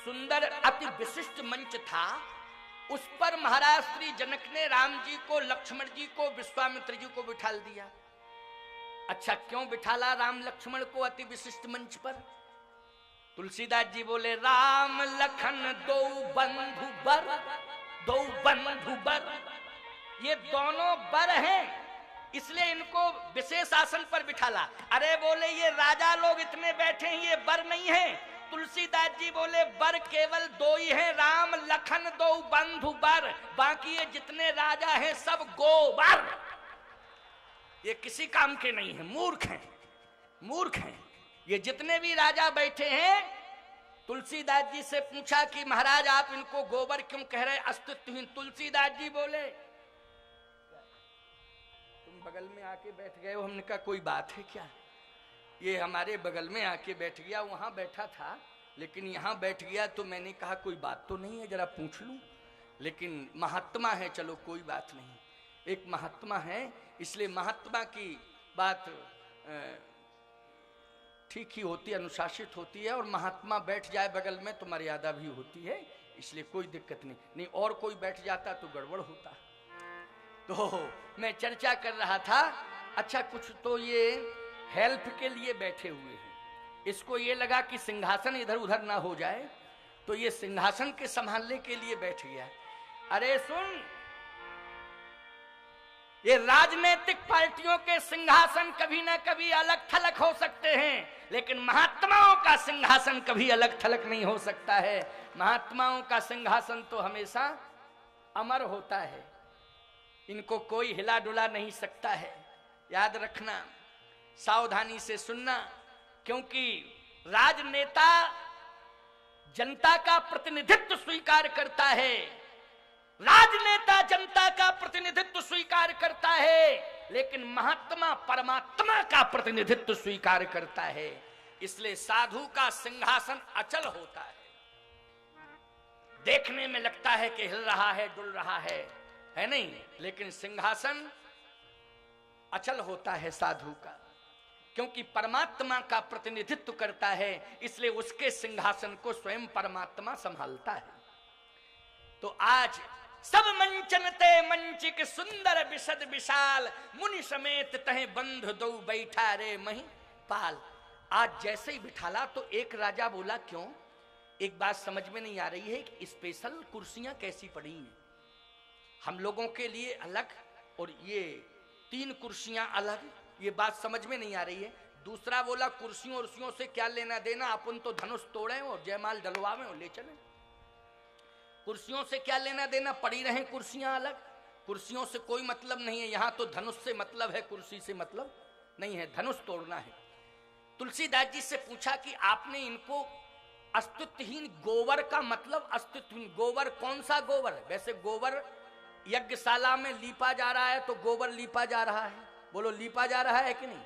सुंदर अति विशिष्ट मंच था। उस पर महाराज श्री जनक ने राम जी को, लक्ष्मण जी को, विश्वामित्र जी को बिठाल दिया। अच्छा, क्यों बिठाला राम लक्ष्मण को अति विशिष्ट मंच पर? तुलसीदास जी बोले, राम लखन दो बंधु बर, दो बंधु बर, ये दोनों बर हैं, इसलिए इनको विशेष आसन पर बिठाला। अरे बोले, ये राजा लोग इतने बैठे हैं, ये बर नहीं है। तुलसीदास जी बोले, बर केवल दो ही हैं, राम लखन दो बंधु बर, बाकी ये जितने राजा हैं सब गोबर, ये किसी काम के नहीं है, मूर्ख हैं, मूर्ख हैं। ये जितने भी राजा बैठे हैं, तुलसीदास जी से पूछा कि महाराज आप इनको गोबर क्यों कह रहे, अस्तित्वहीन? तुलसीदास जी बोले, तुम बगल में आके बैठ गए हो। हमने कहा कोई बात है क्या? ये हमारे बगल में आके बैठ गया, वहां बैठा था लेकिन यहाँ बैठ गया, तो मैंने कहा कोई बात तो नहीं है, जरा पूछ लूं। लेकिन महात्मा है, चलो कोई बात नहीं, एक महात्मा है, इसलिए महात्मा की बात ठीक ही होती है, अनुशासित होती है, और महात्मा बैठ जाए बगल में तो मर्यादा भी होती है, इसलिए कोई दिक्कत नहीं। और कोई बैठ जाता तो गड़बड़ होता। तो मैं चर्चा कर रहा था, अच्छा कुछ तो ये हेल्प के लिए बैठे हुए हैं, इसको ये लगा कि सिंहासन इधर उधर ना हो जाए, तो ये सिंहासन के संभालने के लिए बैठ गया। अरे सुन, ये राजनीतिक पार्टियों के सिंहासन कभी ना कभी अलग थलग हो सकते हैं, लेकिन महात्माओं का सिंहासन कभी अलग थलग नहीं हो सकता है। महात्माओं का सिंहासन तो हमेशा अमर होता है, इनको कोई हिला डुला नहीं सकता है। याद रखना, सावधानी से सुनना, क्योंकि राजनेता जनता का प्रतिनिधित्व स्वीकार करता है, राजनेता जनता का प्रतिनिधित्व स्वीकार करता है, लेकिन महात्मा परमात्मा का प्रतिनिधित्व स्वीकार करता है। इसलिए साधु का सिंहासन अचल होता है, देखने में लगता है कि हिल रहा है, डुल रहा है नहीं, लेकिन सिंहासन अचल होता है साधु का, क्योंकि परमात्मा का प्रतिनिधित्व करता है, इसलिए उसके सिंहासन को स्वयं परमात्मा संभालता है। तो आज सब मंचन ते मंचिक सुंदर विशद विशाल, मुनि समेत तहे बंध दो बैठा रे मही पाल। आज जैसे ही बिठाला तो एक राजा बोला, क्यों? एक बात समझ में नहीं आ रही है कि स्पेशल कुर्सियां कैसी पड़ी हैं, हम लोगों के लिए अलग और ये 3 कुर्सियां अलग, ये बात समझ में नहीं आ रही है। दूसरा बोला, कुर्सियों उर्सियों से क्या लेना देना, अपन तो धनुष तोड़े और जयमाल डलवावे और ले चले, कुर्सियों से क्या लेना देना, पड़ी रहे कुर्सियां अलग, कुर्सियों से कोई मतलब नहीं है। यहां तो धनुष से मतलब है, कुर्सी से मतलब नहीं है, धनुष तोड़ना है। तुलसीदास जी से पूछा कि आपने इनको अस्तित्वहीन गोबर का मतलब, अस्तित्वहीन गोबर कौन सा गोबर? वैसे गोबर यज्ञशाला में लीपा जा रहा है तो गोबर लीपा जा रहा है, बोलो लीपा जा रहा है कि नहीं?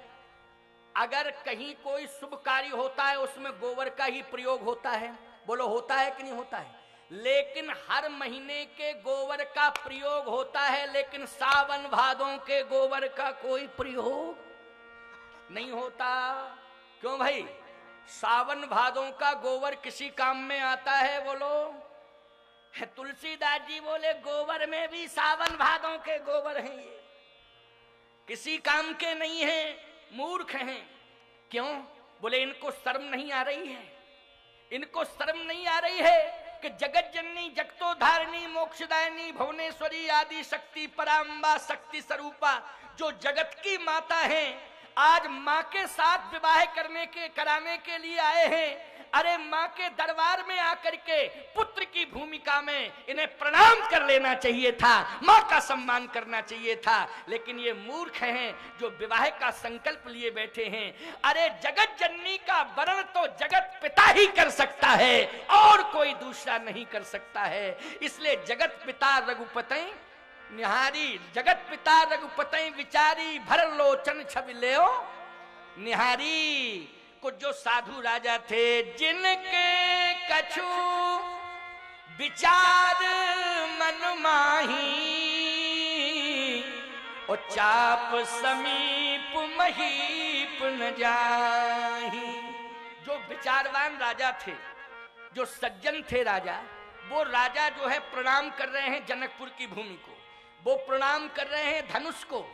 अगर कहीं कोई शुभ कार्य होता है उसमें गोबर का ही प्रयोग होता है, बोलो होता है कि नहीं होता है? लेकिन हर महीने के गोबर का प्रयोग होता है, लेकिन सावन भादों के गोबर का कोई प्रयोग नहीं होता। क्यों भाई? सावन भादों का गोबर किसी काम में आता है, बोलो? तुलसीदास जी बोले, गोबर में भी सावन भादों के गोबर हैं, ये किसी काम के नहीं हैं, मूर्ख हैं। क्यों? बोले इनको शर्म नहीं आ रही है, इनको शर्म नहीं आ रही है कि जगत जननी जगतोधारिणी मोक्षदायिनी भुवनेश्वरी आदि शक्ति पराम्बा शक्ति स्वरूपा जो जगत की माता है, आज माँ के साथ विवाह कराने के लिए आए हैं। अरे माँ के दरबार में आकर के पुत्र की भूमिका में इन्हें प्रणाम कर लेना चाहिए था, माँ का सम्मान करना चाहिए था, लेकिन ये मूर्ख हैं जो विवाह का संकल्प लिए बैठे हैं। अरे जगत जननी का वर्ण तो जगत पिता ही कर सकता है और कोई दूसरा नहीं कर सकता है। इसलिए जगत पिता रघुपति निहारी, जगत पिता रघुपति विचारी, भर लोचन छवि ले निहारी। कुछ जो साधु राजा थे जिनके कछु विचार मन माही, और चाप समीप महीप न जाही। जो विचारवान राजा थे, जो सज्जन थे राजा, वो राजा जो है प्रणाम कर रहे हैं जनकपुर की भूमि को, वो प्रणाम कर रहे हैं धनुष को,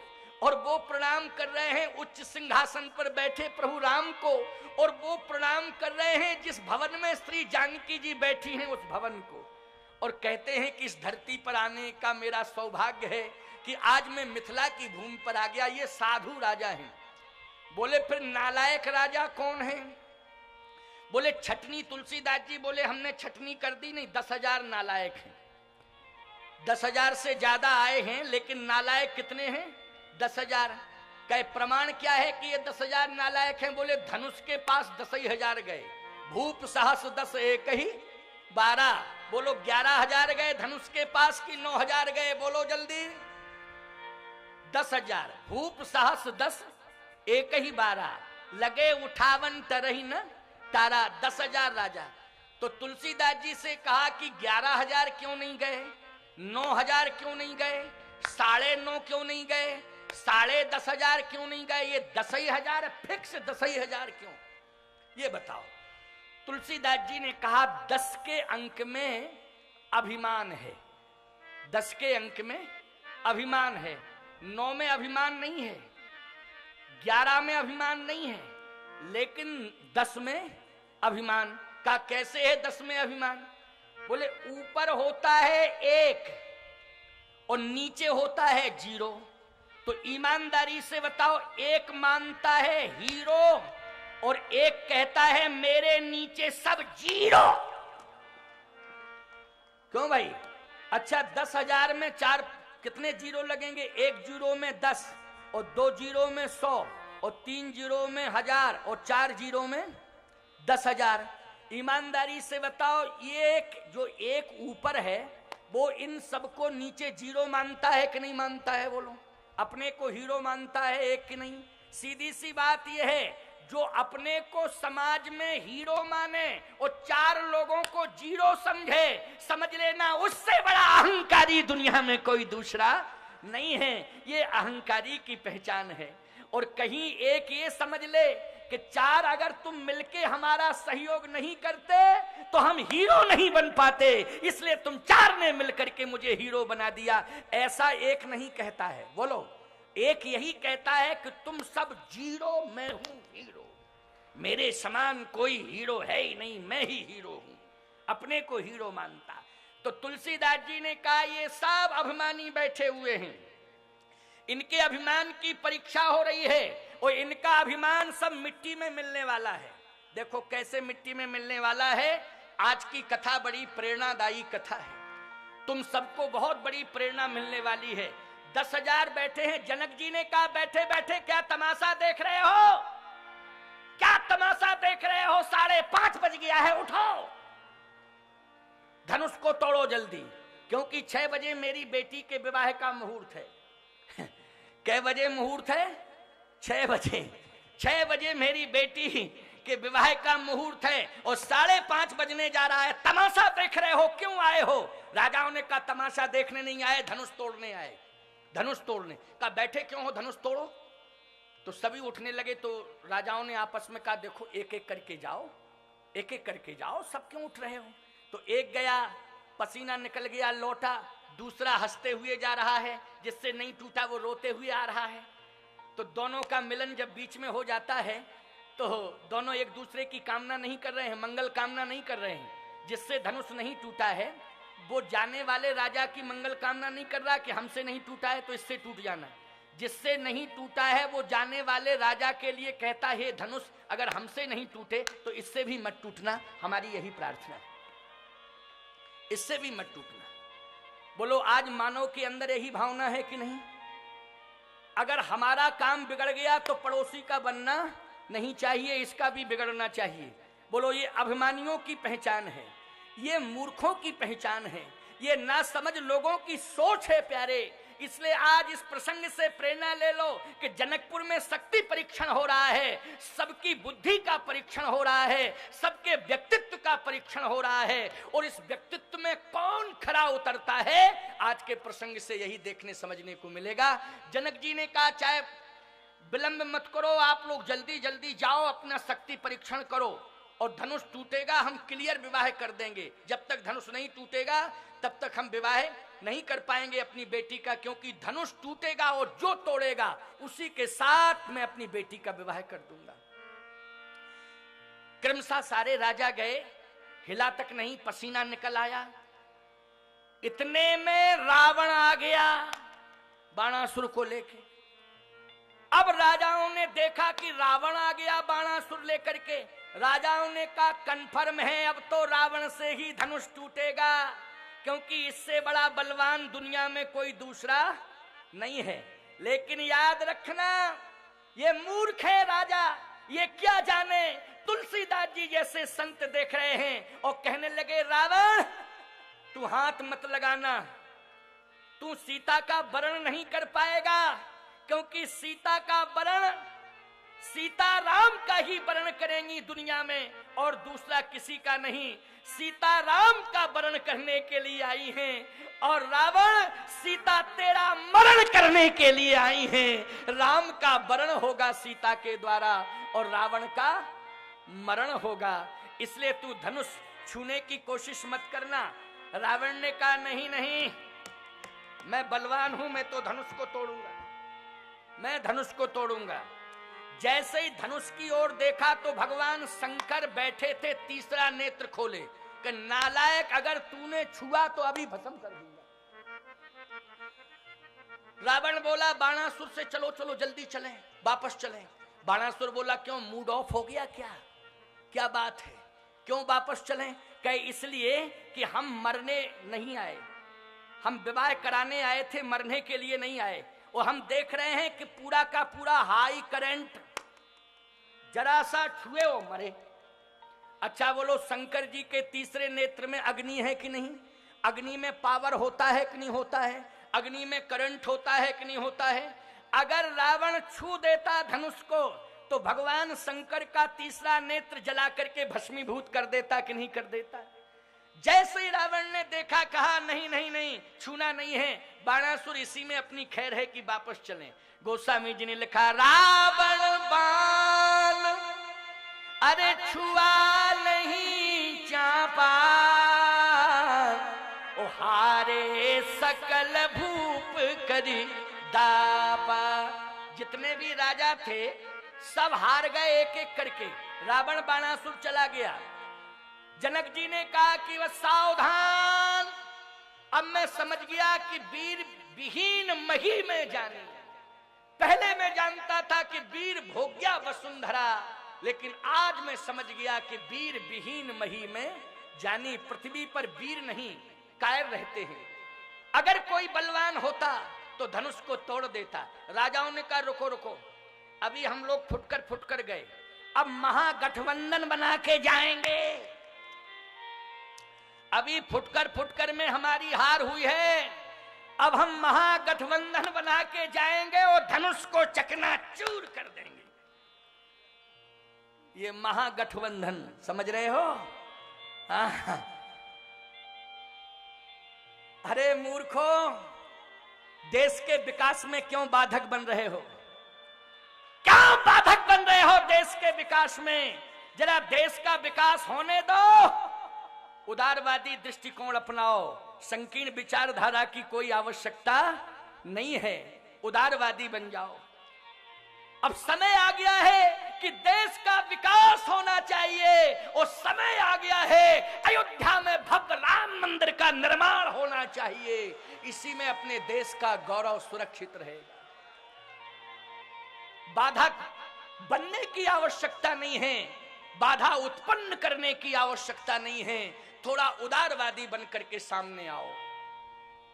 और वो प्रणाम कर रहे हैं उच्च सिंहासन पर बैठे प्रभु राम को, और वो प्रणाम कर रहे हैं जिस भवन में श्री जानकी जी बैठी हैं उस भवन को, और कहते हैं कि इस धरती पर आने का मेरा सौभाग्य है कि आज मैं मिथिला की भूमि पर आ गया। ये साधु राजा हैं। बोले फिर नालायक राजा कौन है? बोले छटनी तुलसीदास जी बोले हमने छटनी कर दी नहीं, 10,000 नालायक हैं। 10,000 से ज्यादा आए हैं, लेकिन नालायक कितने हैं? 10,000। कहे प्रमाण क्या है कि ये 10,000 नालायक हैं? बोले धनुष के पास 10,000 गए, भूप सहस 10 एक ही 12। बोलो 11,000 गए धनुष के पास की 9,000 गए? बोलो जल्दी। 10,000 भूप सहस 10 एक ही 12, लगे उठावन तरही न तारा। 10,000 राजा। तो तुलसीदास जी से कहा कि 11,000 क्यों नहीं गए, 9,000 क्यों नहीं गए, 9.5 क्यों नहीं गए, 10,500 क्यों नहीं गए, ये 10,000 फिक्स 10,000 क्यों, ये बताओ। तुलसीदास जी ने कहा 10 के अंक में अभिमान है, 10 के अंक में अभिमान है, 9 में अभिमान नहीं है, 11 में अभिमान नहीं है, लेकिन 10 में अभिमान का कैसे है? 10 में अभिमान बोले ऊपर होता है 1 और नीचे होता है 0। तो ईमानदारी से बताओ, 1 मानता है हीरो और 1 कहता है मेरे नीचे सब 0। क्यों भाई? अच्छा 10,000 में 4 कितने 0 लगेंगे? 1 0 में 10 और 2 0 में 100 और 3 0 में 1000 और 4 0 में 10,000। ईमानदारी से बताओ, ये जो 1 ऊपर है वो इन सबको नीचे 0 मानता है कि नहीं मानता है? बोलो। अपने को हीरो मानता है 1 कि नहीं? सीधी सी बात यह है, जो अपने को समाज में हीरो माने और 4 लोगों को 0 समझे, समझ लेना उससे बड़ा अहंकारी दुनिया में कोई दूसरा नहीं है। ये अहंकारी की पहचान है। और कहीं एक ये समझ ले कि 4 अगर तुम मिलके हमारा सहयोग नहीं करते तो हम हीरो नहीं बन पाते, इसलिए तुम 4 ने मिलकर के मुझे हीरो बना दिया, ऐसा एक नहीं कहता है। बोलो। एक यही कहता है कि तुम सब 0, मैं हूं हीरो, मेरे समान कोई हीरो है ही नहीं, मैं ही हीरो हूं, अपने को हीरो मानता। तो तुलसीदास जी ने कहा ये सब अभिमानी बैठे हुए हैं, इनके अभिमान की परीक्षा हो रही है और इनका अभिमान सब मिट्टी में मिलने वाला है। देखो कैसे मिट्टी में मिलने वाला है। आज की कथा बड़ी प्रेरणादायी कथा है, तुम सबको बहुत बड़ी प्रेरणा मिलने वाली है। 10,000 बैठे हैं। जनक जी ने कहा बैठे बैठे क्या तमाशा देख रहे हो, क्या तमाशा देख रहे हो, 5:30 बज गया है, उठो धनुष को तोड़ो जल्दी, क्योंकि 6 बजे मेरी बेटी के विवाह का मुहूर्त है। कै बजे मुहूर्त है? 6 बजे। 6 बजे मेरी बेटी के विवाह का मुहूर्त है और 5:30 बजने जा रहा है, तमाशा देख रहे हो, क्यों आए हो? राजाओं ने कहा तमाशा देखने नहीं आए, धनुष तोड़ने आए। धनुष तोड़ने कहा बैठे क्यों हो, धनुष तोड़ो। तो सभी उठने लगे। तो राजाओं ने आपस में कहा देखो एक एक करके जाओ, एक एक करके जाओ, सब क्यों उठ रहे हो? तो एक गया, पसीना निकल गया, लौटा। दूसरा हंसते हुए जा रहा है, जिससे नहीं टूटा वो रोते हुए आ रहा है। तो दोनों का मिलन जब बीच में हो जाता है तो दोनों एक दूसरे की कामना नहीं कर रहे हैं, मंगल कामना नहीं कर रहे हैं। जिससे धनुष नहीं टूटा है वो जाने वाले राजा की मंगल कामना नहीं कर रहा कि हमसे नहीं टूटा है तो इससे टूट जाना। जिससे नहीं टूटा है वो जाने वाले राजा के लिए कहता है धनुष अगर हमसे नहीं टूटे तो इससे भी मत टूटना, हमारी यही प्रार्थना है, इससे भी मत टूटना। बोलो आज मानव के अंदर यही भावना है कि नहीं? अगर हमारा काम बिगड़ गया तो पड़ोसी का बनना नहीं चाहिए, इसका भी बिगड़ना चाहिए। बोलो ये अभिमानियों की पहचान है, ये मूर्खों की पहचान है, ये नासमझ लोगों की सोच है प्यारे। इसलिए आज इस प्रसंग से प्रेरणा ले लो कि जनकपुर में शक्ति परीक्षण हो रहा है, सबकी बुद्धि का परीक्षण हो रहा है, सबके व्यक्तित्व का परीक्षण हो रहा है, और इस व्यक्तित्व में कौन खरा उतरता है आज के प्रसंग से यही देखने समझने को मिलेगा। जनक जी ने कहा चाहे विलंब मत करो, आप लोग जल्दी जल्दी जाओ अपना शक्ति परीक्षण करो। और धनुष टूटेगा हम क्लियर विवाह कर देंगे। जब तक धनुष नहीं टूटेगा तब तक हम विवाह नहीं कर पाएंगे अपनी बेटी का, क्योंकि धनुष टूटेगा और जो तोड़ेगा उसी के साथ मैं अपनी बेटी का विवाह कर दूंगा। क्रमशः सारे राजा गए, हिला तक नहीं, पसीना निकल आया। इतने में रावण आ गया बाणासुर को लेके। अब राजाओं ने देखा कि रावण आ गया बाणासुर लेकर के। राजाओं ने कहा कन्फर्म है अब तो रावण से ही धनुष टूटेगा, क्योंकि इससे बड़ा बलवान दुनिया में कोई दूसरा नहीं है। लेकिन याद रखना ये मूर्ख है राजा, ये क्या जाने तुलसीदास जी जैसे संत देख रहे हैं और कहने लगे रावण तू हाथ मत लगाना, तू सीता का वरण नहीं कर पाएगा, क्योंकि सीता का वरण सीता राम का ही वरण करेंगी दुनिया में और दूसरा किसी का नहीं। सीता राम का वरण करने के लिए आई हैं और रावण सीता तेरा मरण करने के लिए आई हैं। राम का वरण होगा सीता के द्वारा और रावण का मरण होगा, इसलिए तू धनुष छूने की कोशिश मत करना। रावण ने कहा नहीं नहीं, मैं बलवान हूं, मैं तो धनुष को तोड़ूंगा, मैं धनुष को तोड़ूंगा। जैसे ही धनुष की ओर देखा तो भगवान शंकर बैठे थे, तीसरा नेत्र खोले कि नालायक अगर तूने छुआ तो अभी भस्म कर दूंगा। रावण बोला बाणासुर से चलो चलो जल्दी चलें, वापस चलें। बाणासुर बोला क्यों मूड ऑफ हो गया क्या, क्या बात है, क्यों वापस चलें? कहे इसलिए कि हम मरने नहीं आए, हम विवाह कराने आए थे, मरने के लिए नहीं आए। और हम देख रहे हैं कि पूरा का पूरा हाई करंट, जरा सा छुए वो मरे। अच्छा बोलो शंकर जी के तीसरे नेत्र में अग्नि है कि नहीं? अग्नि में पावर होता है कि नहीं होता है? अग्नि में करंट होता है कि नहीं होता है? अगर रावण छू देता धनुष को तो भगवान शंकर का तीसरा नेत्र जला करके भस्मीभूत कर देता कि नहीं कर देता? जैसे ही रावण ने देखा कहा नहीं नहीं नहीं छूना नहीं है। बाणासुर इसी में अपनी खैर है कि वापस चलें। गोस्वामी जी ने लिखा रावण बाण अरे छुआ नहीं चापा, ओ हारे सकल भूप करी दापा। जितने भी राजा थे सब हार गए एक एक करके। रावण बाणासुर चला गया। जनक जी ने कहा कि वह सावधान, अब मैं समझ गया कि वीर विहीन मही में जानी। पहले मैं जानता था कि वीर भोग्या वसुंधरा, लेकिन आज मैं समझ गया कि वीर विहीन मही में जानी। पृथ्वी पर वीर नहीं कायर रहते हैं। अगर कोई बलवान होता तो धनुष को तोड़ देता। राजाओं ने कहा रुको रुको, अभी हम लोग फुटकर गए, अब महागठबंधन बना के जाएंगे। अभी फुटकर में हमारी हार हुई है, अब हम महागठबंधन बना के जाएंगे और धनुष को चकनाचूर कर देंगे। ये महागठबंधन समझ रहे हो? अरे मूर्खो, देश के विकास में क्यों बाधक बन रहे हो? क्यों बाधक बन रहे हो देश के विकास में? जरा देश का विकास होने दो, उदारवादी दृष्टिकोण अपनाओ। संकीर्ण विचारधारा की कोई आवश्यकता नहीं है, उदारवादी बन जाओ। अब समय आ गया है कि देश का विकास होना चाहिए और समय आ गया है अयोध्या में भव्य राम मंदिर का निर्माण होना चाहिए। इसी में अपने देश का गौरव सुरक्षित रहेगा। बाधक बनने की आवश्यकता नहीं है, बाधा उत्पन्न करने की आवश्यकता नहीं है। थोड़ा उदारवादी बनकर के सामने आओ।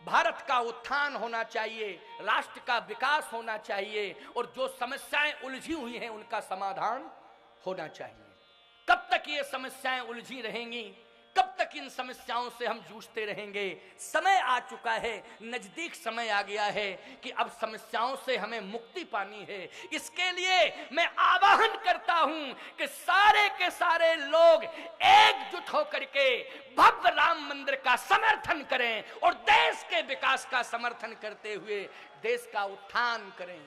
भारत का उत्थान होना चाहिए, राष्ट्र का विकास होना चाहिए और जो समस्याएं उलझी हुई हैं उनका समाधान होना चाहिए। कब तक ये समस्याएं उलझी रहेंगी? कब तक इन समस्याओं से हम जूझते रहेंगे? समय आ चुका है, नजदीक समय आ गया है कि अब समस्याओं से हमें मुक्ति पानी है। इसके लिए मैं आह्वान करता हूं कि सारे के सारे लोग एकजुट होकर के भव्य राम मंदिर का समर्थन करें और देश के विकास का समर्थन करते हुए देश का उत्थान करें।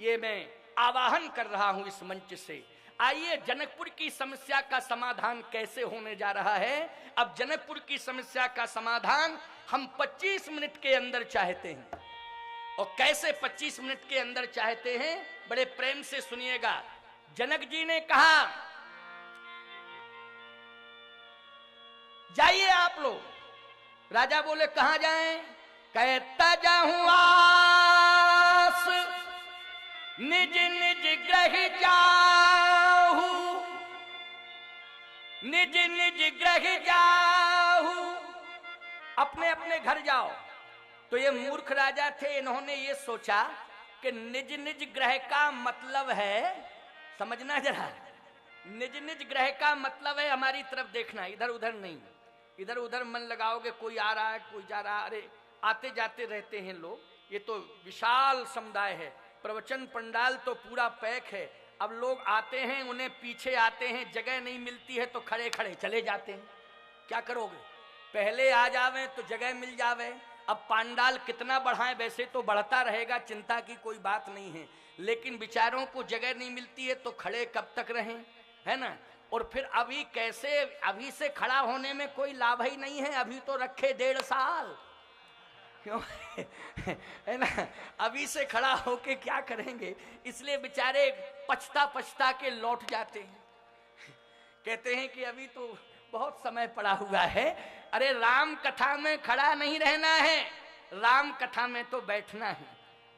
ये मैं आह्वान कर रहा हूं इस मंच से। आइए जनकपुर की समस्या का समाधान कैसे होने जा रहा है। अब जनकपुर की समस्या का समाधान हम 25 मिनट के अंदर चाहते हैं। और कैसे 25 मिनट के अंदर चाहते हैं, बड़े प्रेम से सुनिएगा। जनक जी ने कहा जाइए आप लोग। राजा बोले कहां जाएं? कहता जाऊं आस निज निज ग्रह जाहू, निज निज ग्रह जाहू, अपने अपने घर जाओ। तो ये मूर्ख राजा थे, इन्होंने ये सोचा कि निज निज ग्रह का मतलब है, समझना जरा, निज निज ग्रह का मतलब है हमारी तरफ देखना, इधर उधर नहीं। इधर उधर मन लगाओगे, कोई आ रहा है कोई जा रहा है, अरे आते जाते रहते हैं लोग, ये तो विशाल समुदाय है, प्रवचन पंडाल तो पूरा पैक है। अब लोग आते हैं, उन्हें पीछे आते हैं, जगह नहीं मिलती है तो खड़े खड़े चले जाते हैं। क्या करोगे? पहले आ जावे तो जगह मिल जावे। अब पंडाल कितना बढ़ाएं, वैसे तो बढ़ता रहेगा, चिंता की कोई बात नहीं है, लेकिन बेचारों को जगह नहीं मिलती है तो खड़े कब तक रहें, है ना। और फिर अभी कैसे, अभी से खड़ा होने में कोई लाभ ही नहीं है, अभी तो रखे 1.5 साल, क्यों है ना। अभी से खड़ा होके क्या करेंगे, इसलिए बेचारे पछता पछता के लौट जाते हैं। कहते हैं कि अभी तो बहुत समय पड़ा हुआ है। अरे राम कथा में खड़ा नहीं रहना है, राम कथा में तो बैठना है,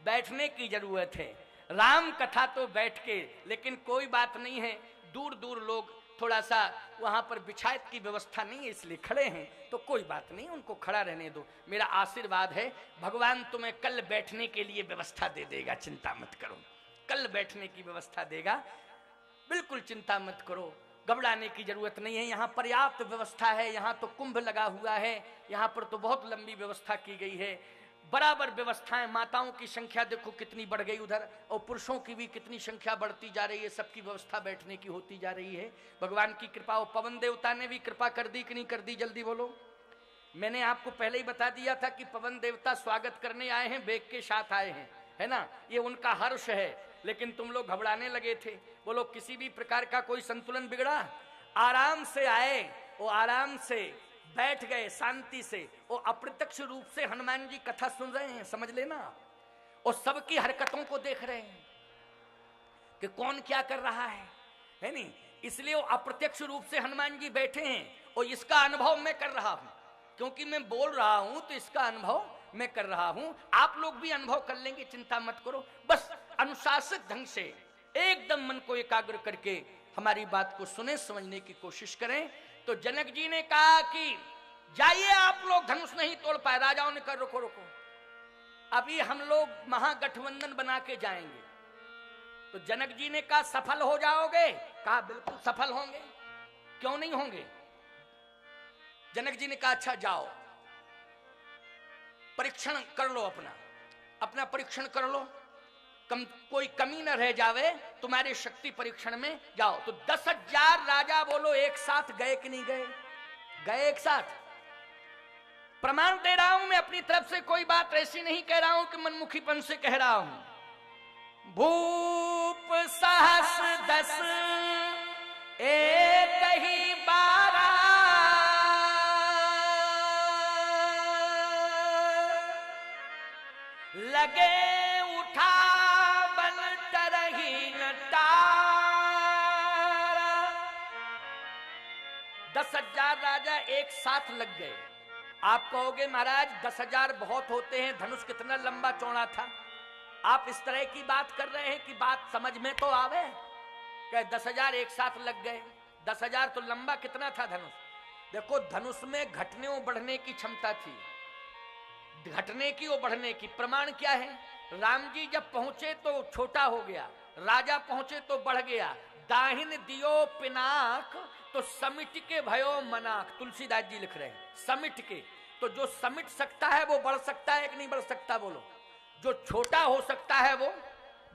बैठने की जरूरत है। राम कथा तो बैठ के, लेकिन कोई बात नहीं है, दूर दूर लोग थोड़ा सा वहां पर बिछायत की व्यवस्था नहीं है इसलिए खड़े हैं, तो कोई बात नहीं, उनको खड़ा रहने दो। मेरा आशीर्वाद है, भगवान तुम्हें कल बैठने के लिए व्यवस्था दे देगा, चिंता मत करो, कल बैठने की व्यवस्था देगा, बिल्कुल चिंता मत करो, घबराने की जरूरत नहीं है। यहाँ पर्याप्त व्यवस्था है, यहाँ तो कुंभ लगा हुआ है, यहाँ पर तो बहुत लंबी व्यवस्था की गई है, बराबर व्यवस्थाएं। माताओं की संख्या देखो कितनी बढ़ गई उधर, और पुरुषों की भी कितनी संख्या बढ़ती जा रही है, सबकी व्यवस्था बैठने की होती जा रही है। भगवान की कृपा। और पवन देवता ने भी कृपा कर दी कि नहीं कर दी, जल्दी बोलो। मैंने आपको पहले ही बता दिया था कि पवन देवता स्वागत करने आए हैं, बेग के साथ आए हैं, है ना, ये उनका हर्ष है। लेकिन तुम लोग घबराने लगे थे। बोलो किसी भी प्रकार का कोई संतुलन बिगड़ा? आराम से आए, वो आराम से बैठ गए, शांति से, और अप्रत्यक्ष रूप से हनुमान जी कथा सुन रहे हैं, समझ लेना, और सबकी हरकतों को देख रहे हैं कि कौन क्या कर रहा है नहीं। इसलिए वो अप्रत्यक्ष रूप से हनुमान जी बैठे हैं, और इसका अनुभव मैं कर रहा हूं, क्योंकि मैं बोल रहा हूं तो इसका अनुभव मैं कर रहा हूं। आप लोग भी अनुभव कर लेंगे, चिंता मत करो। बस अनुशासित ढंग से एकदम मन को एकाग्र करके हमारी बात को सुने, समझने की कोशिश करें। तो जनक जी ने कहा कि जाइए आप लोग, धनुष नहीं तोड़ पाए। राजाओं ने कहा रुको रुको, अभी हम लोग महागठबंधन बना के जाएंगे। तो जनक जी ने कहा सफल हो जाओगे? कहा बिल्कुल सफल होंगे, क्यों नहीं होंगे। जनक जी ने कहा अच्छा जाओ, परीक्षण कर लो, अपना परीक्षण कर लो, कोई कमी न रह जावे तुम्हारे शक्ति परीक्षण में, जाओ। तो 10,000 राजा बोलो एक साथ गए कि नहीं गए? गए एक साथ। प्रमाण दे रहा हूं मैं अपनी तरफ से, कोई बात ऐसी नहीं कह रहा हूं कि मनमुखीपन से कह रहा हूं। भूप सहस 10 एक ही 12, लगे उठा बन तरही नटारा। 10,000 राजा एक साथ लग गए। आप कहोगे महाराज 10,000 बहुत होते हैं, धनुष कितना लंबा चौड़ा था। आप इस तरह की बात कर रहे हैं कि बात समझ में तो आवे। क्या 10,000 एक साथ लग गए? 10,000 तो लंबा कितना था धनुष। देखो धनुष में घटने और बढ़ने की क्षमता थी, घटने की और बढ़ने की। प्रमाण क्या है? राम जी जब पहुंचे तो छोटा हो गया, राजा पहुंचे तो बढ़ गया। दाहिन दियो पिनाक तो समिट के भयो मनाक, तुलसीदास जी लिख रहे हैं। समिट के, तो जो समिट सकता है वो बढ़ सकता है कि नहीं बढ़ सकता? बोलो। जो छोटा हो सकता है वो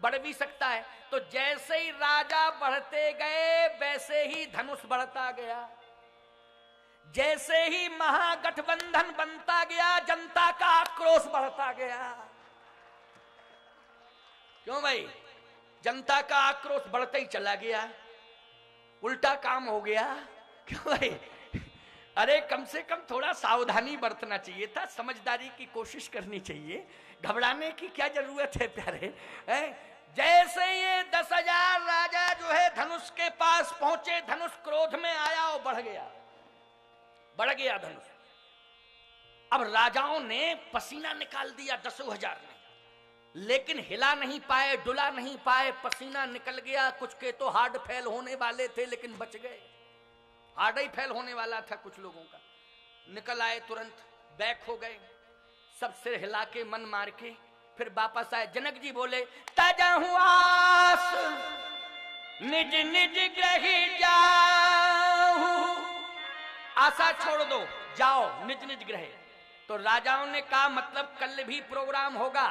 बढ़ भी सकता है। तो जैसे ही राजा बढ़ते गए वैसे ही धनुष बढ़ता गया। जैसे ही महागठबंधन बनता गया जनता का आक्रोश बढ़ता गया। क्यों भाई? जनता का आक्रोश बढ़ता ही चला गया। उल्टा काम हो गया। क्यों भाई? अरे कम से कम थोड़ा सावधानी बरतना चाहिए था, समझदारी की कोशिश करनी चाहिए, घबराने की क्या जरूरत है प्यारे हैं? जैसे ये 10,000 राजा जो है धनुष के पास पहुंचे, धनुष क्रोध में आया और बढ़ गया धनुष। अब राजाओं ने पसीना निकाल दिया 10,000 ने, लेकिन हिला नहीं पाए, डुला नहीं पाए, पसीना निकल गया। कुछ के तो हार्ड फेल होने वाले थे लेकिन बच गए, हार्ड ही फेल होने वाला था कुछ लोगों का। निकल आए, तुरंत बैक हो गए, सब सिर हिला के मन मार के फिर वापस आए। जनक जी बोले, ताजा हूं आस निज निज ग्रह जाऊं, आशा छोड़ दो, जाओ निज निज ग्रह। तो राजाओं ने कहा मतलब कल भी प्रोग्राम होगा,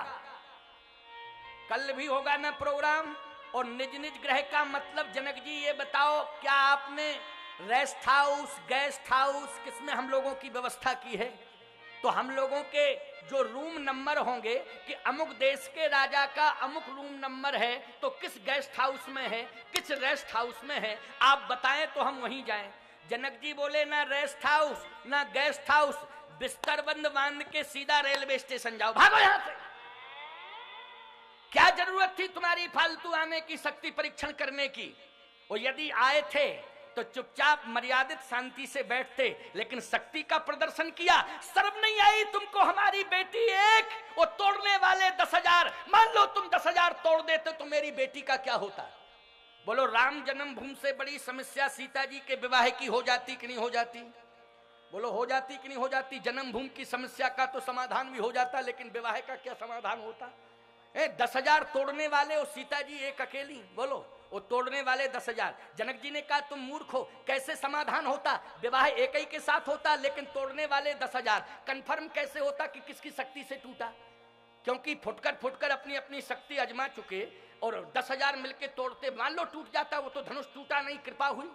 कल भी होगा ना प्रोग्राम। और निज निज ग्रह का मतलब जनक जी ये बताओ, क्या आपने रेस्ट हाउस, गेस्ट हाउस किसमें हम लोगों की व्यवस्था की है? तो हम लोगों के जो रूम नंबर होंगे कि अमुक देश के राजा का अमुक रूम नंबर है, तो किस गेस्ट हाउस में है, किस रेस्ट हाउस में है, आप बताएं तो हम वहीं जाएं। जनक जी बोले, ना रेस्ट हाउस ना गेस्ट हाउस, बिस्तर बंद बांध के सीधा रेलवे स्टेशन जाओ, भागो यहां से। क्या जरूरत थी तुम्हारी फालतू आने की, शक्ति परीक्षण करने की? और यदि आए थे तो चुपचाप मर्यादित शांति से बैठते, लेकिन शक्ति का प्रदर्शन किया। शर्म नहीं आई तुमको? हमारी बेटी एक, वो तोड़ने वाले 10,000। मान लो तुम 10,000 तोड़ देते तो मेरी बेटी का क्या होता? बोलो, राम जन्मभूमि से बड़ी समस्या सीता जी के विवाह की हो जाती कि नहीं हो जाती? बोलो, हो जाती कि नहीं हो जाती? जन्मभूमि की समस्या का तो समाधान भी हो जाता, लेकिन विवाह का क्या समाधान होता? 10,000 तोड़ने वाले और सीता जी एक अकेली, बोलो वो तोड़ने वाले 10,000। जनक जी ने कहा तुम मूर्ख हो, कैसे समाधान होता? विवाह एक ही के साथ होता, लेकिन तोड़ने वाले 10,000। कंफर्म कैसे होता कि किसकी शक्ति से टूटा? क्योंकि फुटकर अपनी अपनी शक्ति आजमा चुके, और 10,000 मिलके तोड़ते। मान लो टूट जाता, वो तो धनुष टूटा नहीं, कृपा हुई,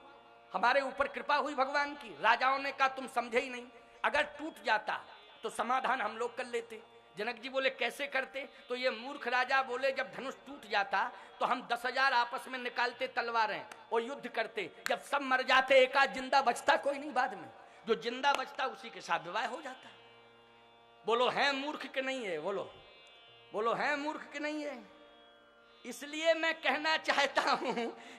हमारे ऊपर कृपा हुई भगवान की। राजाओं ने कहा तुम समझे ही नहीं, अगर टूट जाता तो समाधान हम लोग कर लेते। जनक जी बोले कैसे करते? तो ये मूर्ख राजा बोले, जब धनुष टूट जाता तो हम 10,000 आपस में निकालते तलवारें और युद्ध करते। जब सब मर जाते, एक आध जिंदा बचता, कोई नहीं, बाद में जो जिंदा बचता उसी के साथ विवाह हो जाता। बोलो है मूर्ख के नहीं है? बोलो है मूर्ख के नहीं है? इसलिए मैं कहना चाहता हूं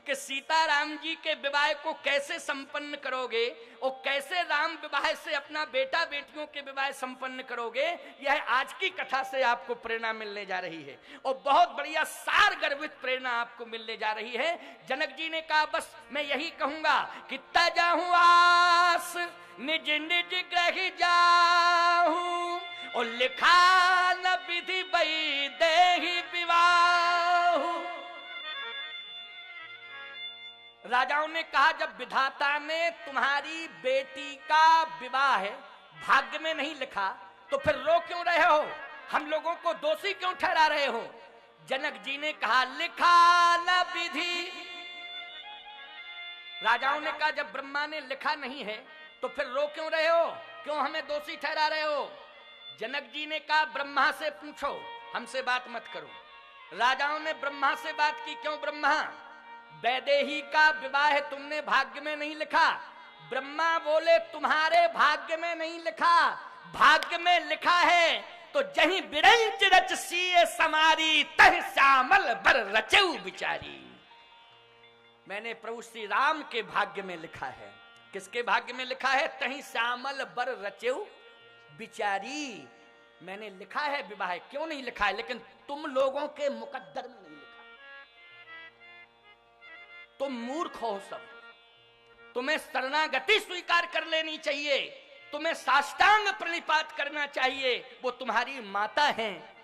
कि सीताराम जी के विवाह को कैसे संपन्न करोगे और कैसे राम विवाह से अपना बेटा बेटियों के विवाह संपन्न करोगे, यह आज की कथा से आपको प्रेरणा मिलने जा रही है, और बहुत बढ़िया सार गर्भित प्रेरणा आपको मिलने जा रही है। जनक जी ने कहा बस मैं यही कहूंगा कि ताजा हूं आस निज निज ग्रह जाऊं, और लिखा न विधि बई देहि विवाह। राजाओं ने कहा जब विधाता ने तुम्हारी बेटी का विवाह भाग्य में नहीं लिखा, तो फिर रो क्यों रहे हो? हम लोगों को दोषी क्यों ठहरा रहे हो? जनक जी ने कहा लिखा न विधि। राजाओं ने कहा जब ब्रह्मा ने लिखा नहीं है तो फिर रो क्यों रहे हो, क्यों हमें दोषी ठहरा रहे हो? जनक जी ने कहा ब्रह्मा से पूछो, हमसे बात मत करो। राजाओं ने ब्रह्मा से बात की, क्यों ब्रह्मा? वैदेही का विवाह तुमने भाग्य में नहीं लिखा। ब्रह्मा बोले तुम्हारे भाग्य में नहीं लिखा, भाग्य में लिखा है तो जहीं बिरंच रच सीए समारी, तह श्यामल बर रचऊ बिचारी। मैंने प्रभु श्री राम के भाग्य में लिखा है। किसके भाग्य में लिखा है? तहीं श्यामल बर रचऊ बिचारी। मैंने लिखा है विवाह, क्यों नहीं लिखा है? लेकिन तुम लोगों के मुकद्दर में नहीं लिखा। तुम मूर्ख हो सब, तुम्हें शरणागति स्वीकार कर लेनी चाहिए, तुम्हें साष्टांग प्रणिपात करना चाहिए। वो तुम्हारी माता हैं,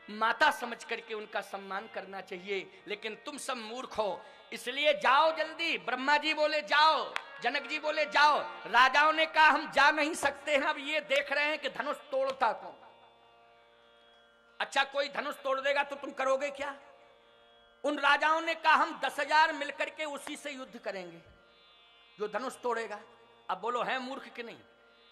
माता समझ करके उनका सम्मान करना चाहिए, लेकिन तुम सब मूर्ख हो। इसलिए जाओ जल्दी। ब्रह्मा जी बोले जाओ, जनक जी बोले जाओ। राजाओं ने कहा हम जा नहीं सकते हैं, अब ये देख रहे हैं कि धनुष तोड़ता कौन। अच्छा कोई धनुष तोड़ देगा तो तुम करोगे क्या? उन राजाओं ने कहा हम 10,000 मिलकर के उसी से युद्ध करेंगे जो धनुष तोड़ेगा। अब बोलो है मूर्ख कि नहीं?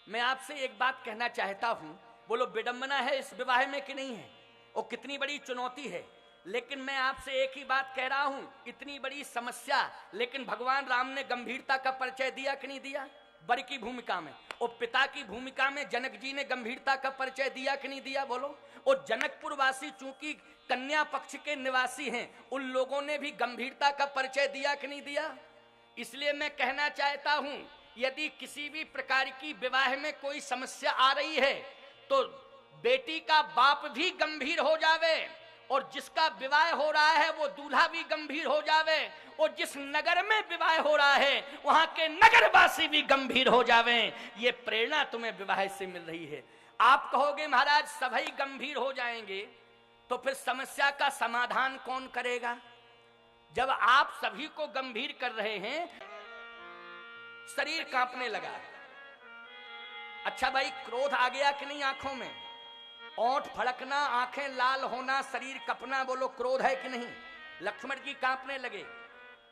मैं आपसे एक बात कहना चाहता हूं, बोलो विडंबना है इस विवाह में कि नहीं है? और कितनी बड़ी चुनौती है। लेकिन मैं आपसे एक ही बात कह रहा हूं, इतनी बड़ी समस्या, लेकिन भगवान राम ने गंभीरता का परिचय दिया कि नहीं दिया? बड़ी की भूमिका में और पिता की भूमिका में जनक जी ने गंभीरता का परिचय दिया कि नहीं दिया? बोलो। और जनकपुर वासी चूंकि कन्या पक्ष के निवासी हैं, उन लोगों ने भी गंभीरता का परिचय दिया कि नहीं दिया? इसलिए मैं कहना चाहता हूं, यदि किसी भी प्रकार की विवाह में कोई समस्या आ रही है तो बेटी का बाप भी गंभीर हो जावे, और जिसका विवाह हो रहा है वो दूल्हा भी गंभीर हो जावे, और जिस नगर में विवाह हो रहा है वहां के नगरवासी भी गंभीर हो जावे। ये प्रेरणा तुम्हें विवाह से मिल रही है। आप कहोगे महाराज सभी गंभीर हो जाएंगे, तो फिर समस्या का समाधान कौन करेगा? जब आप सभी को गंभीर कर रहे हैं, शरीर कांपने लगा। अच्छा भाई, क्रोध आ गया कि नहीं आंखों में? ओंठ फड़कना, आंखें लाल होना, शरीर कपना, बोलो क्रोध है कि नहीं? लक्ष्मण जी कांपने लगे,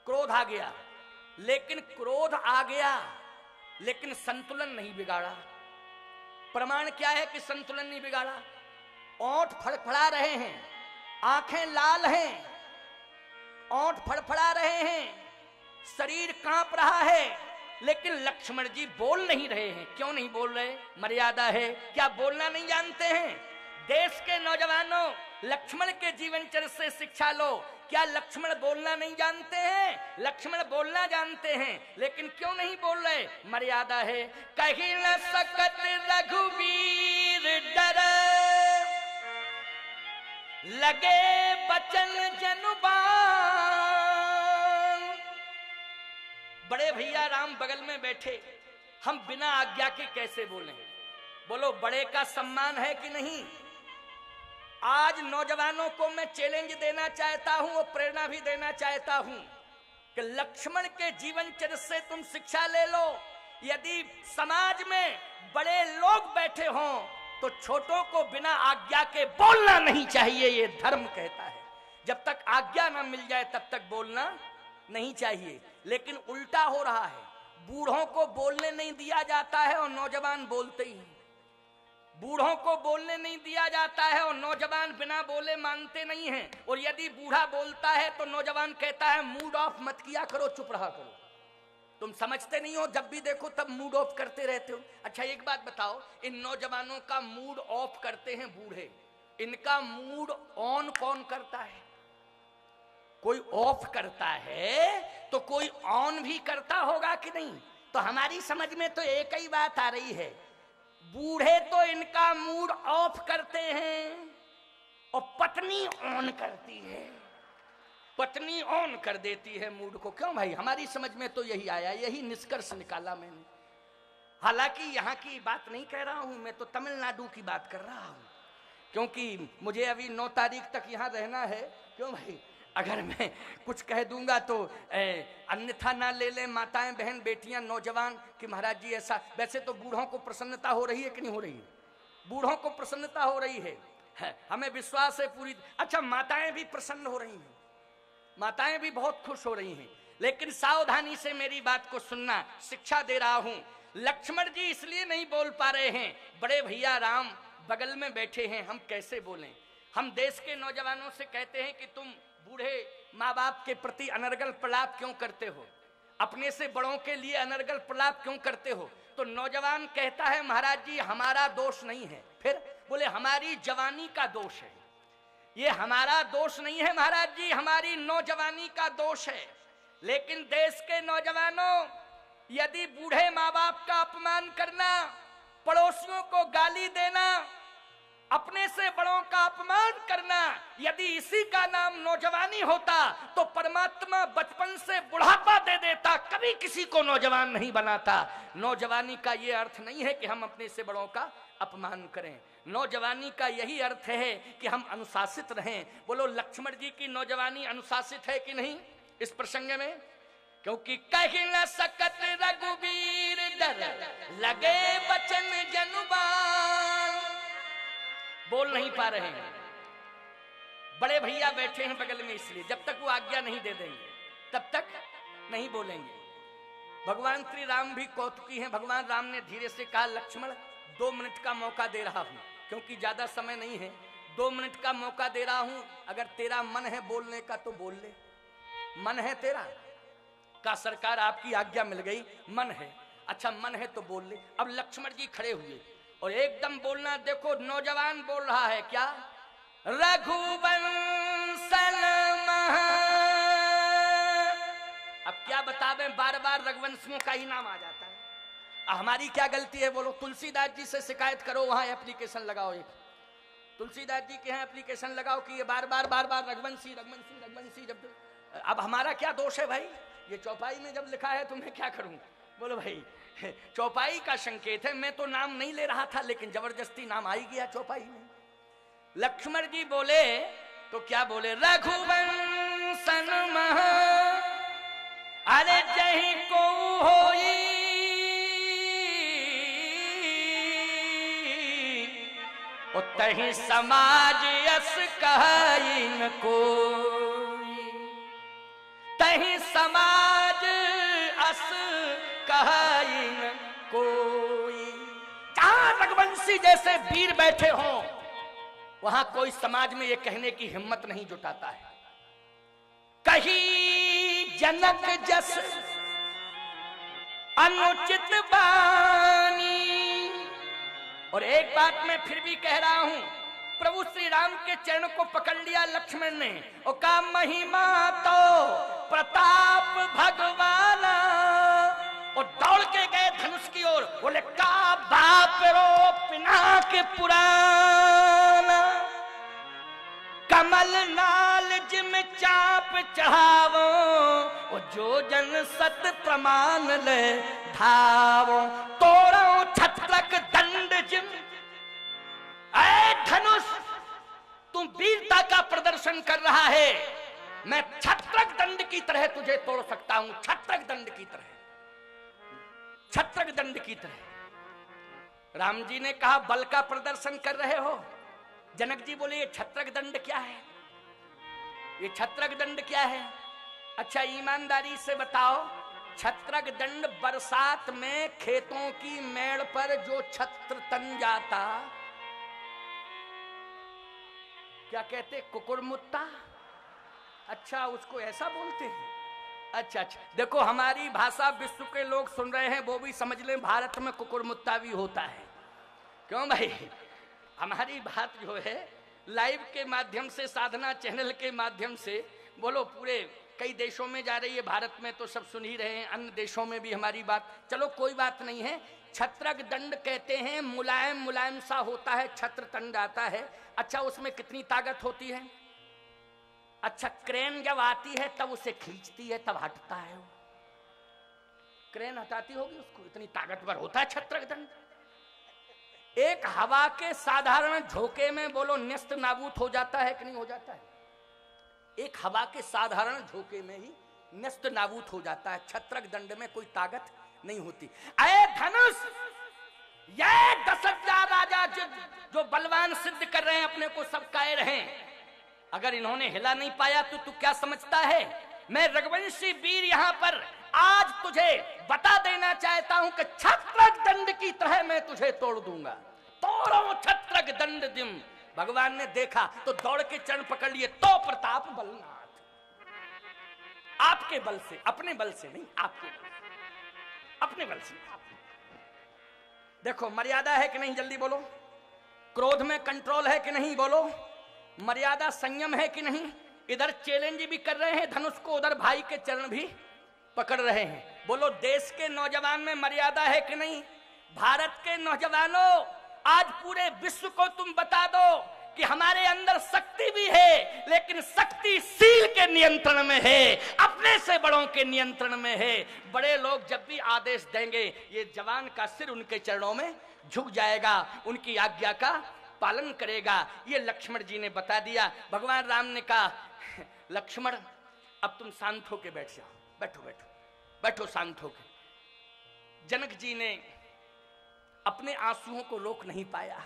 क्रोध आ गया। लेकिन क्रोध आ गया, लेकिन संतुलन नहीं बिगाड़ा। प्रमाण क्या है कि संतुलन नहीं बिगाड़ा? ओंठ फड़फड़ा रहे हैं, आंखें लाल हैं, ओंठ फड़फड़ा रहे हैं, शरीर कांप रहा है, लेकिन लक्ष्मण जी बोल नहीं रहे हैं। क्यों नहीं बोल रहे? मर्यादा है। क्या बोलना नहीं जानते हैं? देश के नौजवानों, लक्ष्मण के जीवन चरित्र से शिक्षा लो। क्या लक्ष्मण बोलना नहीं जानते हैं? लक्ष्मण बोलना जानते हैं, लेकिन क्यों नहीं बोल रहे? मर्यादा है। कहीं न सकत रघुवीर डर, लगे बचन जनुबान। बड़े भैया राम बगल में बैठे, हम बिना आज्ञा के कैसे बोलें? बोलो, बड़े का सम्मान है कि नहीं? आज नौजवानों को मैं चैलेंज देना चाहता हूं और प्रेरणा भी देना चाहता हूं कि लक्ष्मण के जीवन चरित्र से तुम शिक्षा ले लो। यदि समाज में बड़े लोग बैठे हों तो छोटों को बिना आज्ञा के बोलना नहीं चाहिए, ये धर्म कहता है। जब तक आज्ञा ना मिल जाए तब तक बोलना नहीं चाहिए। लेकिन उल्टा हो रहा है, बूढ़ों को बोलने नहीं दिया जाता है और नौजवान बोलते ही हैं। बूढ़ों को बोलने नहीं दिया जाता है और नौजवान बिना बोले मानते नहीं हैं। और यदि बूढ़ा बोलता है तो नौजवान कहता है मूड ऑफ मत किया करो, चुप रहा करो। तुम समझते नहीं हो, जब भी देखो तब मूड ऑफ करते रहते हो। अच्छा एक बात बताओ, इन नौजवानों का मूड ऑफ करते हैं बूढ़े, इनका मूड ऑन कौन करता है? कोई ऑफ करता है तो कोई ऑन भी करता होगा कि नहीं? तो हमारी समझ में तो एक ही बात आ रही है, बूढ़े तो इनका मूड ऑफ करते हैं और पत्नी ऑन करती है। पत्नी ऑन कर देती है मूड को। क्यों भाई? हमारी समझ में तो यही आया, यही निष्कर्ष निकाला मैंने। हालांकि यहाँ की बात नहीं कह रहा हूं मैं, तो तमिलनाडु की बात कर रहा हूं, क्योंकि मुझे अभी 9 तारीख तक यहाँ रहना है। क्यों भाई? अगर मैं कुछ कह दूंगा तो अन्यथा ना ले लें माताएं, बहन, बेटियां, नौजवान कि महाराज जी ऐसा। वैसे तो बूढ़ों को प्रसन्नता हो रही है कि नहीं हो रही है? बूढ़ों को प्रसन्नता हो रही है, हमें विश्वास है पूरी। अच्छा, माताएं भी प्रसन्न हो रही हैं, माताएं भी बहुत खुश हो रही हैं। लेकिन सावधानी से मेरी बात को सुनना, शिक्षा दे रहा हूं। लक्ष्मण जी इसलिए नहीं बोल पा रहे हैं, बड़े भैया राम बगल में बैठे हैं, हम कैसे बोलें? हम देश के नौजवानों से कहते हैं कि तुम बूढ़े माँ बाप के प्रति अनर्गल प्रलाप क्यों करते हो? अपने से बड़ों के लिए अनर्गल प्रलाप क्यों करते हो? तो नौजवान कहता है महाराज जी हमारा दोष नहीं है। फिर बोले हमारी जवानी का दोष है। ये हमारा दोष नहीं है महाराज जी, हमारी नौजवानी का दोष है। लेकिन देश के नौजवानों, यदि बूढ़े माँ बाप का अपमान करना, पड़ोसियों को गाली देना, अपने से बड़ों का अपमान करना, यदि इसी का नाम नौजवानी होता तो परमात्मा बचपन से बुढ़ापा दे देता, कभी किसी को नौजवान नहीं बनाता। नौजवानी का ये अर्थ नहीं है कि हम अपने से बड़ों का अपमान करें। नौजवानी का यही अर्थ है कि हम अनुशासित रहें। बोलो, लक्ष्मण जी की नौजवानी अनुशासित है कि नहीं इस प्रसंग में? क्योंकि कहीं न सकत रघुवीर डर, लगे बचन जनुबान। बोल नहीं पा रहे हैं, बड़े भैया बैठे हैं बगल में, इसलिए जब तक वो आज्ञा नहीं दे देंगे तब तक नहीं बोलेंगे। भगवान श्री राम भी कौतुकी हैं। भगवान राम ने धीरे से कहा, लक्ष्मण 2 मिनट का मौका दे रहा हूं, क्योंकि ज्यादा समय नहीं है, 2 मिनट का मौका दे रहा हूं, अगर तेरा मन है बोलने का तो बोल ले। मन है तेरा? का सरकार आपकी आज्ञा मिल गई, मन है। अच्छा मन है तो बोल ले। अब लक्ष्मण जी खड़े हुए और एकदम बोलना, देखो नौजवान बोल रहा है क्या, रघुवंशन महा। अब क्या बतावे, बार बार रघुवंशियों का ही नाम आ जाता है। हमारी क्या गलती है बोलो? तुलसीदास जी से शिकायत करो, वहां एप्लीकेशन लगाओ, एक तुलसीदास जी के यहाँ एप्लीकेशन लगाओ कि ये बार बार रघुवंशी रघुवंशी रघुवंशी। जब अब हमारा क्या दोष है भाई? ये चौपाई में जब लिखा है तो मैं क्या करूं? बोलो भाई, चौपाई का संकेत है। मैं तो नाम नहीं ले रहा था, लेकिन जबरदस्ती नाम आ ही गया चौपाई में। लक्ष्मण जी बोले तो क्या बोले, रघुवंशन महा, अरे जही को होई तही समाज यस कही न कोई, तही समाज अस कही न कोई। जहां रघुवंशी जैसे वीर बैठे हों वहां कोई समाज में ये कहने की हिम्मत नहीं जुटाता है। कही जनक जस अनुचित बानी। और एक बात मैं फिर भी कह रहा हूं, प्रभु श्री राम के चरण को पकड़ लिया लक्ष्मण ने और कहा, महिमा तो प्रताप भगवाना, और दौड़ के गए धनुष की ओर। बोले का बाप रो पिनाक पुराना, कमल नाल जिम चाप चढ़ावो, और जो जन सत प्रमाण ले धावो, तोड़ो छत्रक दंड जिम। ऐ धनुष, तुम वीरता का प्रदर्शन कर रहा है, मैं छत्रक दंड की तरह तुझे तोड़ सकता हूं। छत्रक दंड की तरह, छत्रक दंड की तरह। राम जी ने कहा बल का प्रदर्शन कर रहे हो। जनक जी बोले ये छत्रक दंड क्या है? ये छत्रक दंड क्या है? अच्छा ईमानदारी से बताओ, छत्रक दंड बरसात में खेतों की मेड़ पर जो छत्र तन जाता, क्या कहते? कुकुरमुत्ता। अच्छा उसको ऐसा बोलते हैं? अच्छा अच्छा, देखो हमारी भाषा विश्व के लोग सुन रहे हैं, वो भी समझ लें भारत में कुकुरमुत्ता भी होता है। क्यों भाई? हमारी बात जो है लाइव के माध्यम से, साधना चैनल के माध्यम से, बोलो पूरे कई देशों में जा रही है, भारत में तो सब सुन ही रहे हैं, अन्य देशों में भी हमारी बात, चलो कोई बात नहीं है। छत्रक दंड कहते हैं, मुलायम मुलायम सा होता है, छत्र तंड आता है। अच्छा उसमें कितनी ताकत होती है? अच्छा क्रेन जब आती है तब उसे खींचती है, तब हटता है वो। क्रेन हटाती होगी उसको, इतनी ताकतवर होता है छत्रक दंड। एक हवा के साधारण झोंके में बोलो न्यस्त नाबूद हो जाता है कि नहीं हो जाता है? एक हवा के साधारण झोंके में ही न्यस्त नाबूद हो जाता है। छत्रक दंड में कोई ताकत नहीं होती। अरे धनुष, ये 10,000 राजा जो बलवान सिद्ध कर रहे हैं अपने को, सब कायर हैं, अगर इन्होंने हिला नहीं पाया तो तू क्या समझता है? मैं रघुवंशी वीर यहां पर आज तुझे बता देना चाहता हूं कि छत्रक दंड की तरह मैं तुझे तोड़ दूंगा। तोड़ो छत्रक दंड दिम। भगवान ने देखा तो दौड़ के चरण पकड़ लिए, तो प्रताप बलनाथ। आपके बल से, अपने बल से नहीं, आपके बल से, अपने बल से। देखो मर्यादा है कि नहीं, जल्दी बोलो। क्रोध में कंट्रोल है कि नहीं, बोलो। मर्यादा संयम है कि नहीं। इधर चैलेंज भी कर रहे हैं धनुष को, उधर भाई के चरण भी पकड़ रहे हैं। बोलो देश के नौजवान में मर्यादा है कि नहीं? भारत के नौजवानों, आज पूरे विश्व को तुम बता दो कि हमारे अंदर शक्ति भी है, लेकिन शक्ति सील के नियंत्रण में है, अपने से बड़ों के नियंत्रण में है। बड़े लोग जब भी आदेश देंगे, ये जवान का सिर उनके चरणों में झुक जाएगा, उनकी आज्ञा का पालन करेगा। ये लक्ष्मण जी ने बता दिया। भगवान राम ने कहा लक्ष्मण अब तुम शांत होके बैठ जाओ, बैठो बैठो बैठो शांत होके। जनक जी ने अपने आंसुओं को रोक नहीं पाया।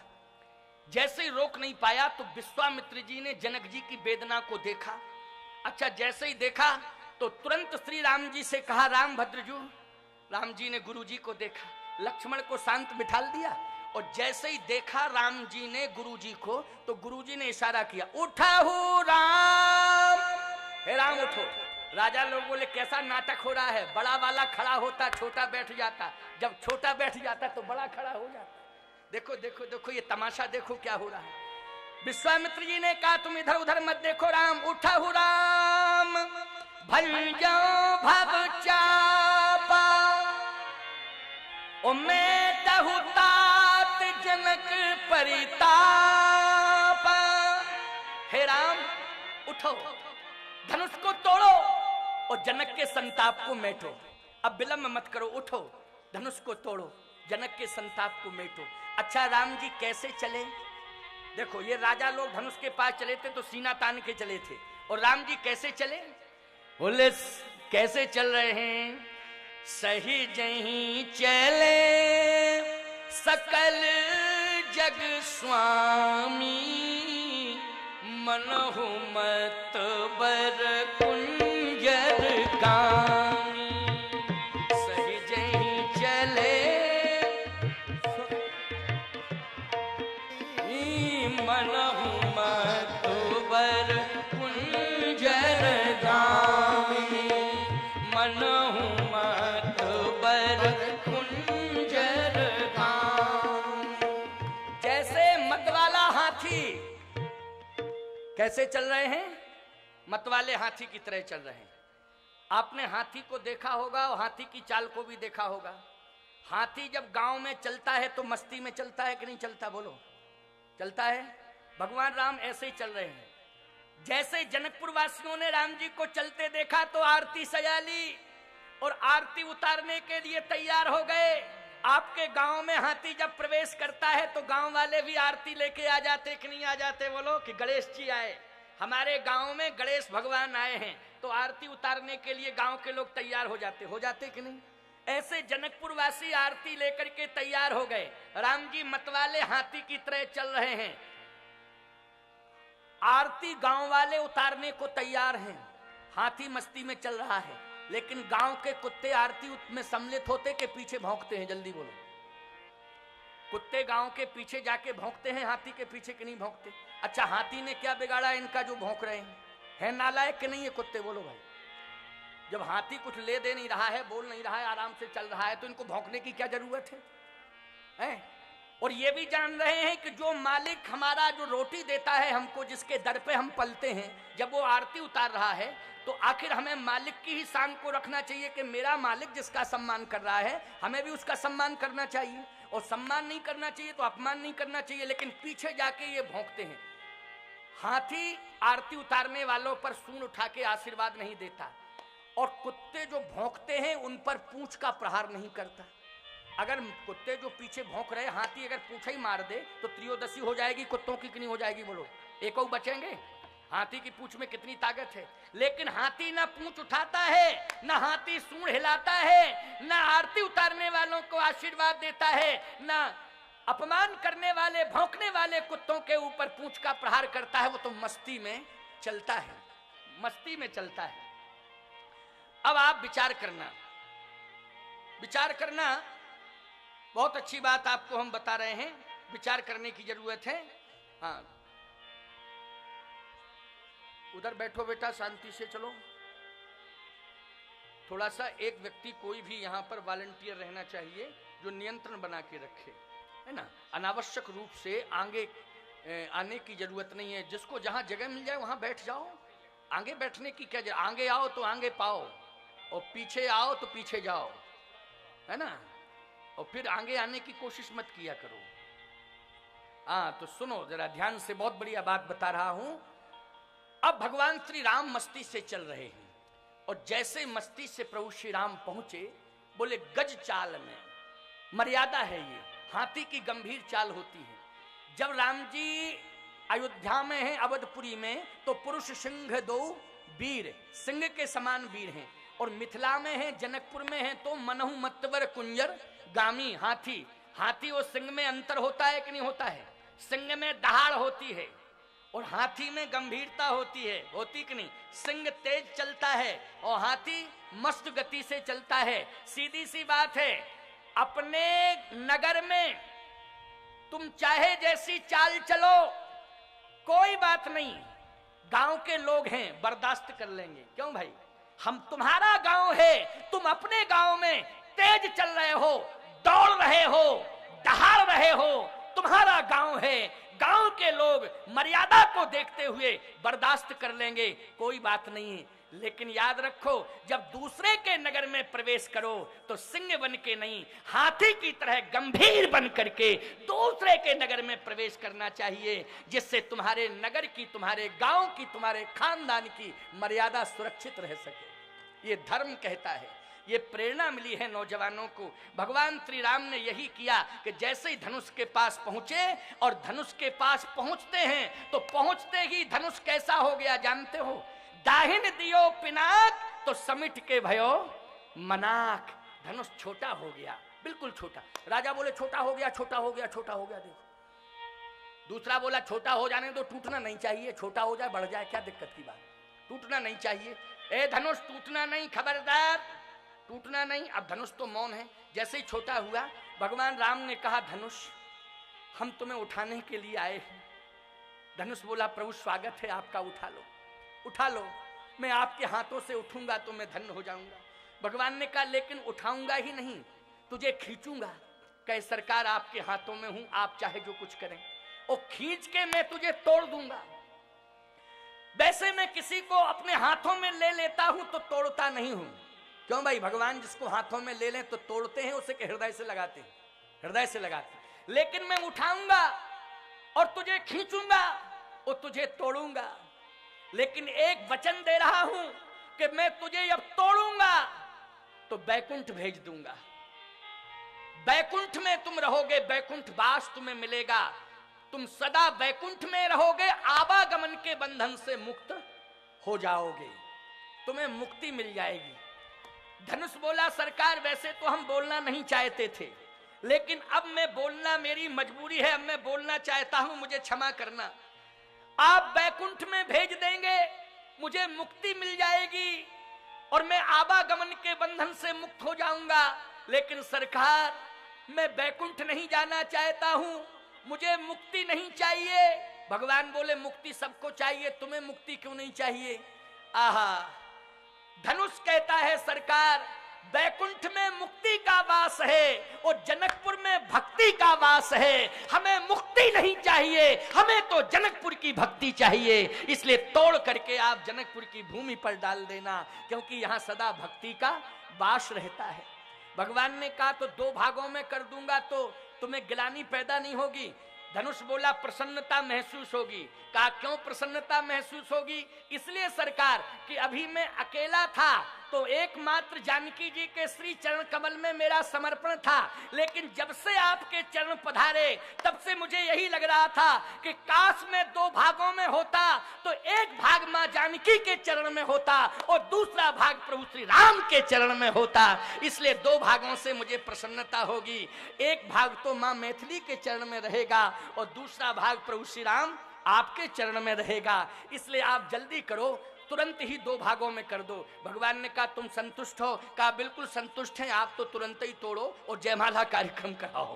जैसे ही रोक नहीं पाया तो विश्वामित्र जी ने जनक जी की वेदना को देखा। अच्छा जैसे ही देखा तो तुरंत श्री राम जी से कहा राम भद्रजू। राम जी ने गुरु जी को देखा, लक्ष्मण को शांत बिठाल दिया और जैसे ही देखा राम जी ने गुरुजी को, तो गुरुजी ने इशारा किया, उठाओ राम, हे राम उठो। राजा लोग बोले कैसा नाटक हो रहा है, बड़ा वाला खड़ा होता छोटा बैठ जाता, जब छोटा बैठ जाता तो बड़ा खड़ा हो जाता। देखो देखो देखो ये तमाशा देखो क्या हो रहा है। विश्वामित्र जी ने कहा तुम इधर उधर मत देखो राम, उठाओ राम, भल जाओ भव चापा, ओ मैं तहु तात जनक परितापा। हे राम उठो, धनुष को तोड़ो और जनक के संताप को मेटो। अब विलंब मत करो, उठो, धनुष को तोड़ो, जनक के संताप को मेटो। अच्छा राम जी कैसे चले? देखो ये राजा लोग धनुष के पास चले थे तो सीना तान के चले थे, और राम जी कैसे चले? बोले कैसे चल रहे हैं? सही जही चले सकल जग स्वामी, मनहु मत बर कुंजर गामी। सही जही चले मनहु मत बर कुंजर गामी, मनहु मत बर कुंजर गामी। जैसे मतवाला हाथी, कैसे चल रहे हैं? मतवाले हाथी की तरह चल रहे हैं। आपने हाथी को देखा होगा और हाथी की चाल को भी देखा होगा। हाथी जब गांव में चलता है तो मस्ती में चलता है कि नहीं चलता? बोलो, चलता है। भगवान राम ऐसे ही चल रहे हैं। जैसे जनकपुर वासियों ने राम जी को चलते देखा तो आरती सजा ली और आरती उतारने के लिए तैयार हो गए। आपके गांव में हाथी जब प्रवेश करता है तो गांव वाले भी आरती लेके आ जाते कि नहीं आ जाते? बोलो, कि गणेश जी आए, हमारे गांव में गणेश भगवान आए हैं, तो आरती उतारने के लिए गांव के लोग तैयार हो जाते कि नहीं? ऐसे जनकपुर वासी आरती लेकर के तैयार हो गए। राम जी मतवाले हाथी की तरह चल रहे हैं। आरती गांव वाले उतारने को तैयार हैं, हाथी मस्ती में चल रहा है, लेकिन गांव के कुत्ते आरती में सम्मिलित होते के पीछे भौंकते हैं। जल्दी बोलो, कुत्ते गांव के पीछे जाके भौंकते हैं, हाथी के पीछे कि नहीं भौंकते? अच्छा हाथी ने क्या बिगाड़ा इनका जो भौंक रहे हैं? है नालायक कि नहीं ये कुत्ते? बोलो भाई, जब हाथी कुछ ले दे नहीं रहा है, बोल नहीं रहा है, आराम से चल रहा है, तो इनको भौंकने की क्या जरूरत है? और ये भी जान रहे हैं कि जो मालिक हमारा जो रोटी देता है हमको, जिसके दर पे हम पलते हैं, जब वो आरती उतार रहा है तो आखिर हमें मालिक की ही शान को रखना चाहिए कि मेरा मालिक जिसका सम्मान कर रहा है हमें भी उसका सम्मान करना चाहिए, और सम्मान नहीं करना चाहिए तो अपमान नहीं करना चाहिए। लेकिन पीछे जाके ये भौंकते हैं। हाथी आरती उतारने वालों पर सूंड उठा के आशीर्वाद नहीं देता, और कुत्ते जो भौंकते हैं उन पर पूंछ का प्रहार नहीं करता। अगर कुत्ते जो पीछे भौंक रहे, हाथी अगर पूंछ ही मार दे तो त्रयोदशी हो जाएगी कुत्तों की कि नहीं हो जाएगी? बोलो, एक और बचेंगे? हाथी की पूंछ में कितनी ताकत है। लेकिन हाथी ना पूंछ उठाता है, ना हाथी सूंड हिलाता है, ना आरती उतारने वालों को आशीर्वाद देता है, ना अपमान करने वाले भौंकने वाले कुत्तों के ऊपर पूंछ का प्रहार करता है। वो तो मस्ती में चलता है, मस्ती में चलता है। अब आप विचार करना, विचार करना, बहुत अच्छी बात आपको हम बता रहे हैं, विचार करने की जरूरत है। हाँ, उधर बैठो बेटा, शांति से चलो। थोड़ा सा एक व्यक्ति कोई भी यहाँ पर वॉलंटियर रहना चाहिए जो नियंत्रण बना के रखे, है ना। अनावश्यक रूप से आगे आने की जरूरत नहीं है। जिसको जहाँ जगह मिल जाए वहाँ बैठ जाओ। आगे बैठने की क्या जरूरत? आगे आओ तो आगे पाओ, और पीछे आओ तो पीछे जाओ, है ना। और फिर आगे आने की कोशिश मत किया करो। हाँ तो सुनो जरा ध्यान से, बहुत बढ़िया बात बता रहा हूं। अब भगवान श्री राम मस्ती से चल रहे हैं, और जैसे मस्ती से प्रभु श्री राम पहुंचे, बोले गज चाल में, मर्यादा है ये, हाथी की गंभीर चाल होती है। जब राम जी अयोध्या में हैं, अवधपुरी में, तो पुरुष सिंह दो वीर, सिंह के समान वीर हैं। और मिथिला में है, जनकपुर में है, तो मनहु मतवर कुंजर गामी, हाथी। हाथी और सिंह में अंतर होता है कि नहीं होता है? सिंह में दहाड़ होती है और हाथी में गंभीरता होती है, होती कि नहीं? सिंह तेज चलता है और हाथी मस्त गति से चलता है। सीधी सी बात है, अपने नगर में तुम चाहे जैसी चाल चलो, कोई बात नहीं, गांव के लोग हैं, बर्दाश्त कर लेंगे। क्यों भाई, हम तुम्हारा गांव है, तुम अपने गांव में तेज चल रहे हो, दौड़ रहे हो, दहाड़ रहे हो, तुम्हारा गांव है, गांव के लोग मर्यादा को देखते हुए बर्दाश्त कर लेंगे, कोई बात नहीं। लेकिन याद रखो, जब दूसरे के नगर में प्रवेश करो तो सिंह बन के नहीं, हाथी की तरह गंभीर बन करके दूसरे के नगर में प्रवेश करना चाहिए, जिससे तुम्हारे नगर की, तुम्हारे गांव की, तुम्हारे खानदान की मर्यादा सुरक्षित रह सके। ये धर्म कहता है, ये प्रेरणा मिली है नौजवानों को। भगवान श्री राम ने यही किया कि जैसे ही धनुष के पास पहुंचे, और धनुष के पास पहुंचते हैं तो पहुंचते ही धनुष कैसा हो गया जानते हो? दाहिन दियो पिनाक तो समिट के भयो मनाक। धनुष छोटा हो गया, बिल्कुल छोटा। राजा बोले छोटा हो गया, छोटा हो गया, छोटा हो गया। देखो, दूसरा बोला छोटा हो जाने दो, टूटना नहीं चाहिए, छोटा हो जाए बढ़ जाए क्या दिक्कत की बात, टूटना नहीं चाहिए। ए धनुष टूटना नहीं, खबरदार टूटना नहीं। अब धनुष तो मौन है। जैसे ही छोटा हुआ, भगवान राम ने कहा धनुष हम तुम्हें उठाने के लिए आए हैं। धनुष बोला प्रभु स्वागत है आपका, उठा लो, उठा लो, मैं आपके हाथों से उठूंगा तो मैं धन्य हो जाऊंगा। भगवान ने कहा लेकिन उठाऊंगा ही नहीं, तुझे खींचूंगा। कहे सरकार आपके हाथों में हूं, आप चाहे जो कुछ करें, और खींच के मैं तुझे तोड़ दूंगा। वैसे मैं किसी को अपने हाथों में ले लेता हूं तो तोड़ता नहीं हूं। क्यों भाई, भगवान जिसको हाथों में ले लें तो तोड़ते हैं, उसे हृदय से लगाते हैं, हृदय से लगाते हैं। लेकिन मैं उठाऊंगा और तुझे खींचूंगा और तुझे तोड़ूंगा। लेकिन एक वचन दे रहा हूं कि मैं तुझे अब तोड़ूंगा तो बैकुंठ भेज दूंगा, बैकुंठ में तुम रहोगे, बैकुंठ वास तुम्हें मिलेगा, तुम सदा बैकुंठ में रहोगे, आवागमन के बंधन से मुक्त हो जाओगे, तुम्हें मुक्ति मिल जाएगी। धनुष बोला सरकार वैसे तो हम बोलना नहीं चाहते थे, लेकिन अब मैं बोलना मेरी मजबूरी है, अब मैं बोलना चाहता हूं, मुझे क्षमा करना। आप बैकुंठ में भेज देंगे, मुझे मुक्ति मिल जाएगी और मैं आवागमन के बंधन से मुक्त हो जाऊंगा। लेकिन सरकार मैं बैकुंठ नहीं जाना चाहता हूं, मुझे मुक्ति नहीं चाहिए। भगवान बोले मुक्ति सबको चाहिए, तुम्हें मुक्ति क्यों नहीं चाहिए? आहा, धनुष कहता है सरकार बैकुंठ में मुक्ति का वास है और जनकपुर में भक्ति का वास है, हमें मुक्ति नहीं चाहिए, हमें तो जनकपुर की भक्ति चाहिए। इसलिए तोड़ करके आप जनकपुर की भूमि पर डाल देना, क्योंकि यहाँ सदा भक्ति का वास रहता है। भगवान ने कहा तो दो भागों में कर दूंगा तो तुम्हें गिलानी पैदा नहीं होगी। धनुष बोला प्रसन्नता महसूस होगी। कहा क्यों प्रसन्नता महसूस होगी? इसलिए सरकार कि अभी मैं अकेला था तो एकमात्र जानकी जी के श्री चरण कमल में मेरा समर्पण था, लेकिन जब से आपके चरण पधारे तब से मुझे यही लग रहा था कि काश में दो भागों में होता तो एक भाग मां जानकी के चरण में होता और दूसरा भाग प्रभु श्री राम के चरण में होता। इसलिए दो भागों से मुझे प्रसन्नता होगी, एक भाग तो मां मैथिली के चरण में रहेगा और दूसरा भाग प्रभु श्री राम आपके चरण में रहेगा। इसलिए आप जल्दी करो, तुरंत ही दो भागों में कर दो। भगवान ने कहा तुम संतुष्ट हो? कहा बिल्कुल संतुष्ट हैं, आप तो तुरंत ही तोड़ो और जयमाला कार्यक्रम कराओ।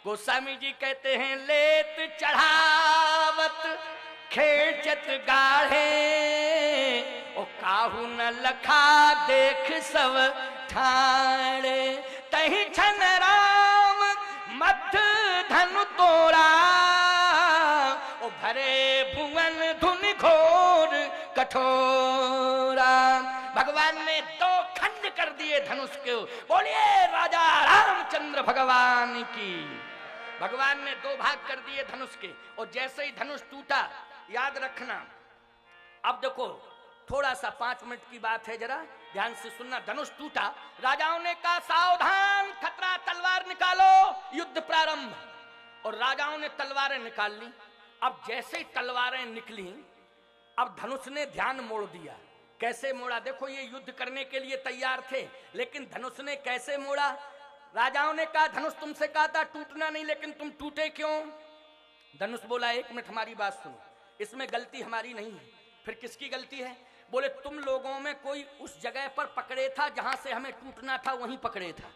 गोस्वामी जी कहते हैं लेत चढ़ावत खेचत गाढ़े ओ काहू न लखा देख सब ठाणे तही छन राम मथ धनु तोड़ा ओ भरे भुवन धुन घोर कठोरा। भगवान ने दो खंड कर दिए धनुष को। बोलिए राजा रामचंद्र भगवान की। भगवान ने दो भाग कर दिए धनुष के और जैसे ही धनुष टूटा, याद रखना, अब देखो थोड़ा सा 5 मिनट की बात है, जरा ध्यान से सुनना। धनुष टूटा, राजाओं ने कहा सावधान खतरा, तलवार निकालो, युद्ध प्रारंभ। और राजाओं ने तलवारें निकाल ली। अब जैसे ही तलवारें निकली, अब धनुष ने ध्यान मोड़ दिया। कैसे मोड़ा? देखो ये युद्ध करने के लिए तैयार थे, लेकिन धनुष ने कैसे मोड़ा? राजाओं ने कहा धनुष तुमसे कहा था टूटना नहीं, लेकिन तुम टूटे क्यों? धनुष बोला 1 मिनट हमारी बात सुनो, इसमें गलती हमारी नहीं है। फिर किसकी गलती है? बोले तुम लोगों में कोई उस जगह पर पकड़े था जहां से हमें टूटना था, वहीं पकड़े था।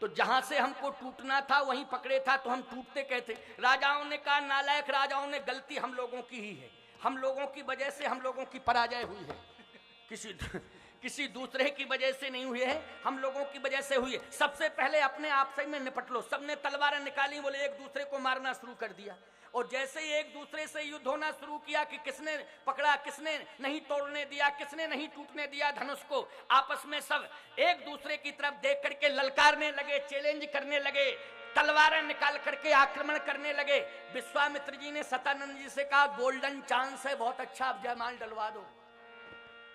तो जहां से हमको टूटना था वहीं पकड़े था, तो हम टूटते कहते। राजाओं ने कहा नालायक राजाओं ने, गलती हम लोगों की ही है, हम लोगों की वजह से हम लोगों की पराजय हुई है, किसी दूसरे की वजह से नहीं हुई है, हम लोगों की वजह से हुई है। सबसे पहले अपने आप से में निपट लो। सबने तलवारें निकाली, बोले एक दूसरे को मारना शुरू कर दिया। और जैसे ही एक दूसरे से युद्ध होना शुरू किया कि किसने पकड़ा, किसने नहीं तोड़ने दिया, किसने नहीं टूटने दिया धनुष को, आपस में सब एक दूसरे की तरफ देख करके ललकारने लगे, चैलेंज करने लगे, तलवारें निकाल करके आक्रमण करने लगे। विश्वामित्र जी ने सतानंद जी से कहा गोल्डन चांस है, बहुत अच्छा, अब जयमाल डलवा दो।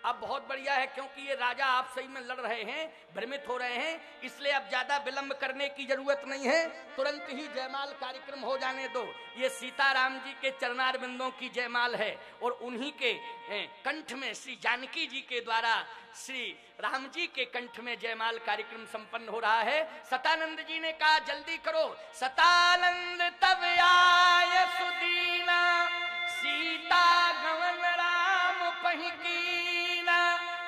अब बहुत बढ़िया है, क्योंकि ये राजा आप सही में लड़ रहे हैं, भ्रमित हो रहे हैं, इसलिए अब ज्यादा विलंब करने की जरूरत नहीं है, तुरंत ही जयमाल कार्यक्रम हो जाने दो। ये सीताराम जी के चरणार बिंदों की जयमाल है और उन्हीं के कंठ में श्री जानकी जी के द्वारा श्री राम जी के कंठ में जयमाल कार्यक्रम संपन्न हो रहा है। सतानंद जी ने कहा जल्दी करो। सतानंद तब आय सुदीना, सीता गवन राम पहिकी।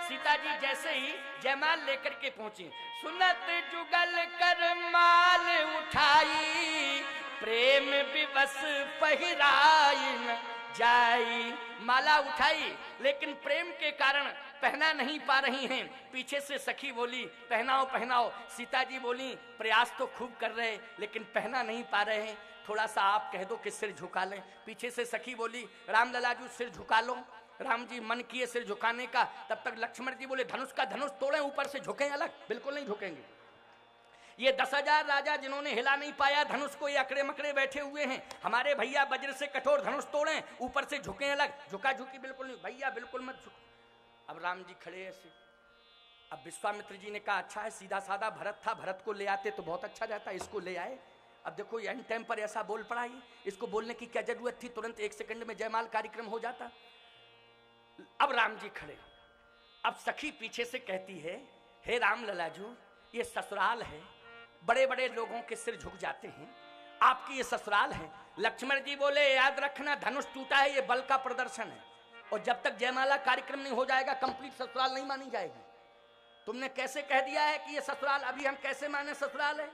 सीता जी जैसे ही जयमाल लेकर के पहुंची, सुनत जुगल कर माल उठाई, प्रेम विवश पहिराई न जाई। माला उठाई लेकिन प्रेम के कारण पहना नहीं पा रही हैं। पीछे से सखी बोली पहनाओ पहनाओ। सीता जी बोली प्रयास तो खूब कर रहे लेकिन पहना नहीं पा रहे हैं, थोड़ा सा आप कह दो कि सिर झुका लें। पीछे से सखी बोली राम लला जी सिर झुका लो। राम जी मन किए सिर झुकाने का, तब तक लक्ष्मण जी बोले धनुष का धनुष तोड़ें, ऊपर से झुकें अलग, बिल्कुल नहीं झुकेंगे। ये 10,000 राजा जिन्होंने हिला नहीं पाया धनुष को, ये अकड़े मकड़े बैठे हुए हैं, हमारे भैया वज्र से कठोर धनुष तोड़ें, ऊपर से झुकें अलग, झुका झुकी बिल्कुल नहीं, भैया बिल्कुल मत झुक। अब राम जी खड़े ऐसे। अब विश्वामित्र जी ने कहा अच्छा है, सीधा साधा भरत था, भरत को ले आते तो बहुत अच्छा रहता, इसको ले आए। अब देखो एंड टाइम पर ऐसा बोल पड़ा, ही इसको बोलने की क्या जरूरत थी, तुरंत 1 सेकंड में जयमाल कार्यक्रम हो जाता। अब राम जी खड़े। अब सखी पीछे से कहती है हे राम ललाजू, ये ससुराल है, बड़े बड़े लोगों के सिर झुक जाते हैं, आपकी ये ससुराल है। लक्ष्मण जी बोले याद रखना धनुष टूटा है, ये बल का प्रदर्शन है, और जब तक जयमाला कार्यक्रम नहीं हो जाएगा कंप्लीट ससुराल नहीं मानी जाएगी। तुमने कैसे कह दिया है कि ये ससुराल, अभी हम कैसे माने ससुराल है।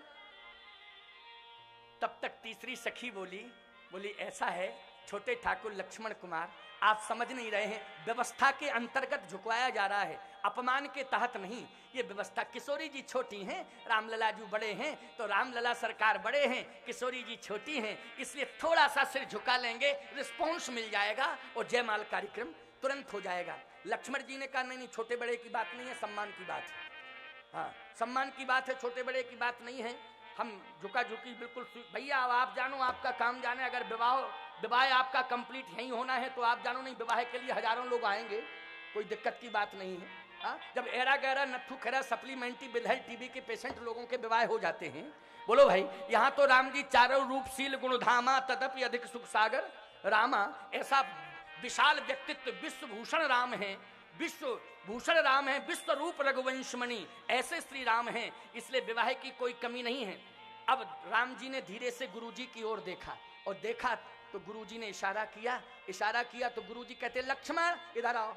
तब तक तीसरी सखी बोली ऐसा है छोटे ठाकुर लक्ष्मण कुमार, आप समझ नहीं रहे हैं, व्यवस्था के अंतर्गत झुकवाया जा रहा है, अपमान के तहत नहीं। ये व्यवस्था, किशोरी जी छोटी हैं, रामलला जी बड़े हैं, तो रामलला सरकार बड़े हैं, किशोरी जी छोटी हैं, इसलिए थोड़ा सा सिर झुका लेंगे, रिस्पॉन्स मिल जाएगा और जयमाल कार्यक्रम तुरंत हो जाएगा। लक्ष्मण जी ने कहा नहीं, छोटे बड़े की बात नहीं है, सम्मान की बात है। हाँ, सम्मान की बात है, छोटे बड़े की बात नहीं है। हम झुका झुकी बिल्कुल, भैया आप जानो, आपका काम जाने, अगर विवाह आपका कंप्लीट यहीं होना है तो आप जानो, नहीं विवाह के लिए हजारों लोग आएंगे, कोई दिक्कत की बात नहीं है। जब एरा गहरा नत्थु खैरा सप्लीमेंट्री बिलहल टीबी के पेशेंट लोगों के विवाह हो जाते हैं, बोलो भाई, यहाँ तो राम जी चारों रूपशील गुणधामा तदपि अधिक सुख सागर रामा, ऐसा विशाल व्यक्तित्व विश्वभूषण राम है, विश्व भूषण राम है, विश्व रूप रघुवंशमणि, ऐसे श्री राम हैं, इसलिए विवाह की कोई कमी नहीं है। अब राम जी ने धीरे से गुरुजी की ओर देखा, और देखा तो गुरुजी ने इशारा किया तो गुरुजी कहते लक्ष्मण इधर आओ।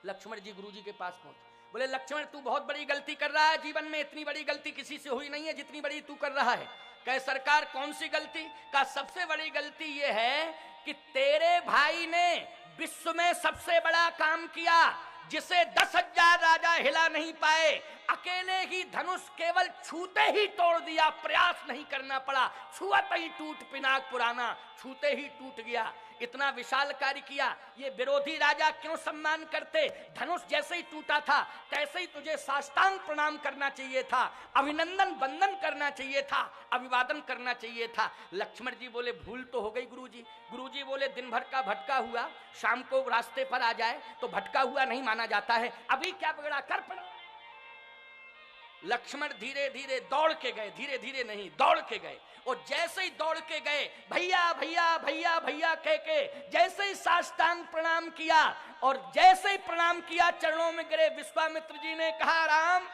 लक्ष्मण जी गुरुजी के पास पहुंचे, बोले लक्ष्मण तू बहुत बड़ी गलती कर रहा है, जीवन में इतनी बड़ी गलती किसी से हुई नहीं है जितनी बड़ी तू कर रहा है। कहे सरकार कौन सी गलती? का सबसे बड़ी गलती ये है कि तेरे भाई ने विश्व में सबसे बड़ा काम किया, जिसे 10,000 राजा हिला नहीं पाए, अकेले ही धनुष केवल छूते ही तोड़ दिया, प्रयास नहीं करना पड़ा, छुआते ही टूट पिनाक पुराना, छूते ही टूट गया। इतना विशाल कार्य किया, ये विरोधी राजा क्यों सम्मान करते? धनुष जैसे ही टूटा था तैसे ही तुझे साष्टांग प्रणाम करना चाहिए था, अभिनंदन वंदन करना चाहिए था, अभिवादन करना चाहिए था। लक्ष्मण जी बोले भूल तो हो गई गुरुजी। गुरुजी बोले दिन भर का भटका हुआ शाम को रास्ते पर आ जाए तो भटका हुआ नहीं माना जाता है, अभी क्या बिगड़ा, कर पड़ा। लक्ष्मण धीरे धीरे दौड़ के गए, धीरे धीरे नहीं दौड़ के गए, और जैसे ही दौड़ के गए भैया भैया भैया भैया कह के जैसे ही साष्टांग प्रणाम किया, और जैसे ही प्रणाम किया चरणों में गिरे। विश्वामित्र जी ने कहा राम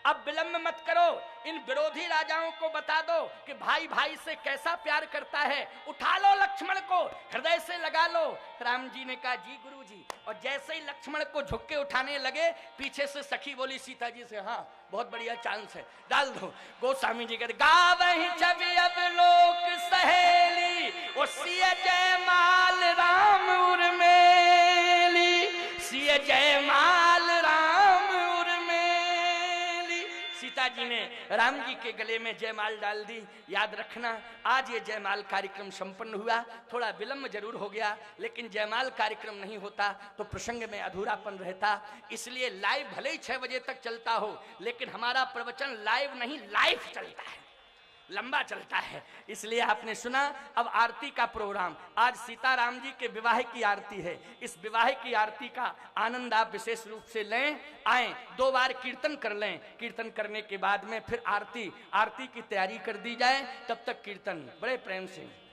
अब विलंब मत करो, इन विरोधी राजाओं को बता दो कि भाई भाई से कैसा प्यार करता है, उठा लो लक्ष्मण को, हृदय से लगा लो। राम जी ने कहा जी गुरु जी, और जैसे ही लक्ष्मण को झुक के उठाने लगे, पीछे से सखी बोली सीता जी से, हाँ बहुत बढ़िया चांस है, डाल दो। गोस्वामी जी कहते गावहि छवि अब लोक सहेली, वो सिय जयमाल राम उर्मेली, सिय जयमाल राम उर्मेली। सीता जी ने राम जी के गले में जयमाल डाल दी। याद रखना, आज ये जयमाल कार्यक्रम संपन्न हुआ, थोड़ा विलंब जरूर हो गया, लेकिन जयमाल कार्यक्रम नहीं होता तो प्रसंग में अधूरापन रहता। इसलिए लाइव भले ही 6 बजे तक चलता हो, लेकिन हमारा प्रवचन लाइव नहीं लाइव चलता है, लंबा चलता है। इसलिए आपने सुना। अब आरती का प्रोग्राम, आज सीताराम जी के विवाह की आरती है। इस विवाह की आरती का आनंद आप विशेष रूप से लें, आए 2 बार कीर्तन कर लें। कीर्तन करने के बाद में फिर आरती की तैयारी कर दी जाए, तब तक कीर्तन बड़े प्रेम से।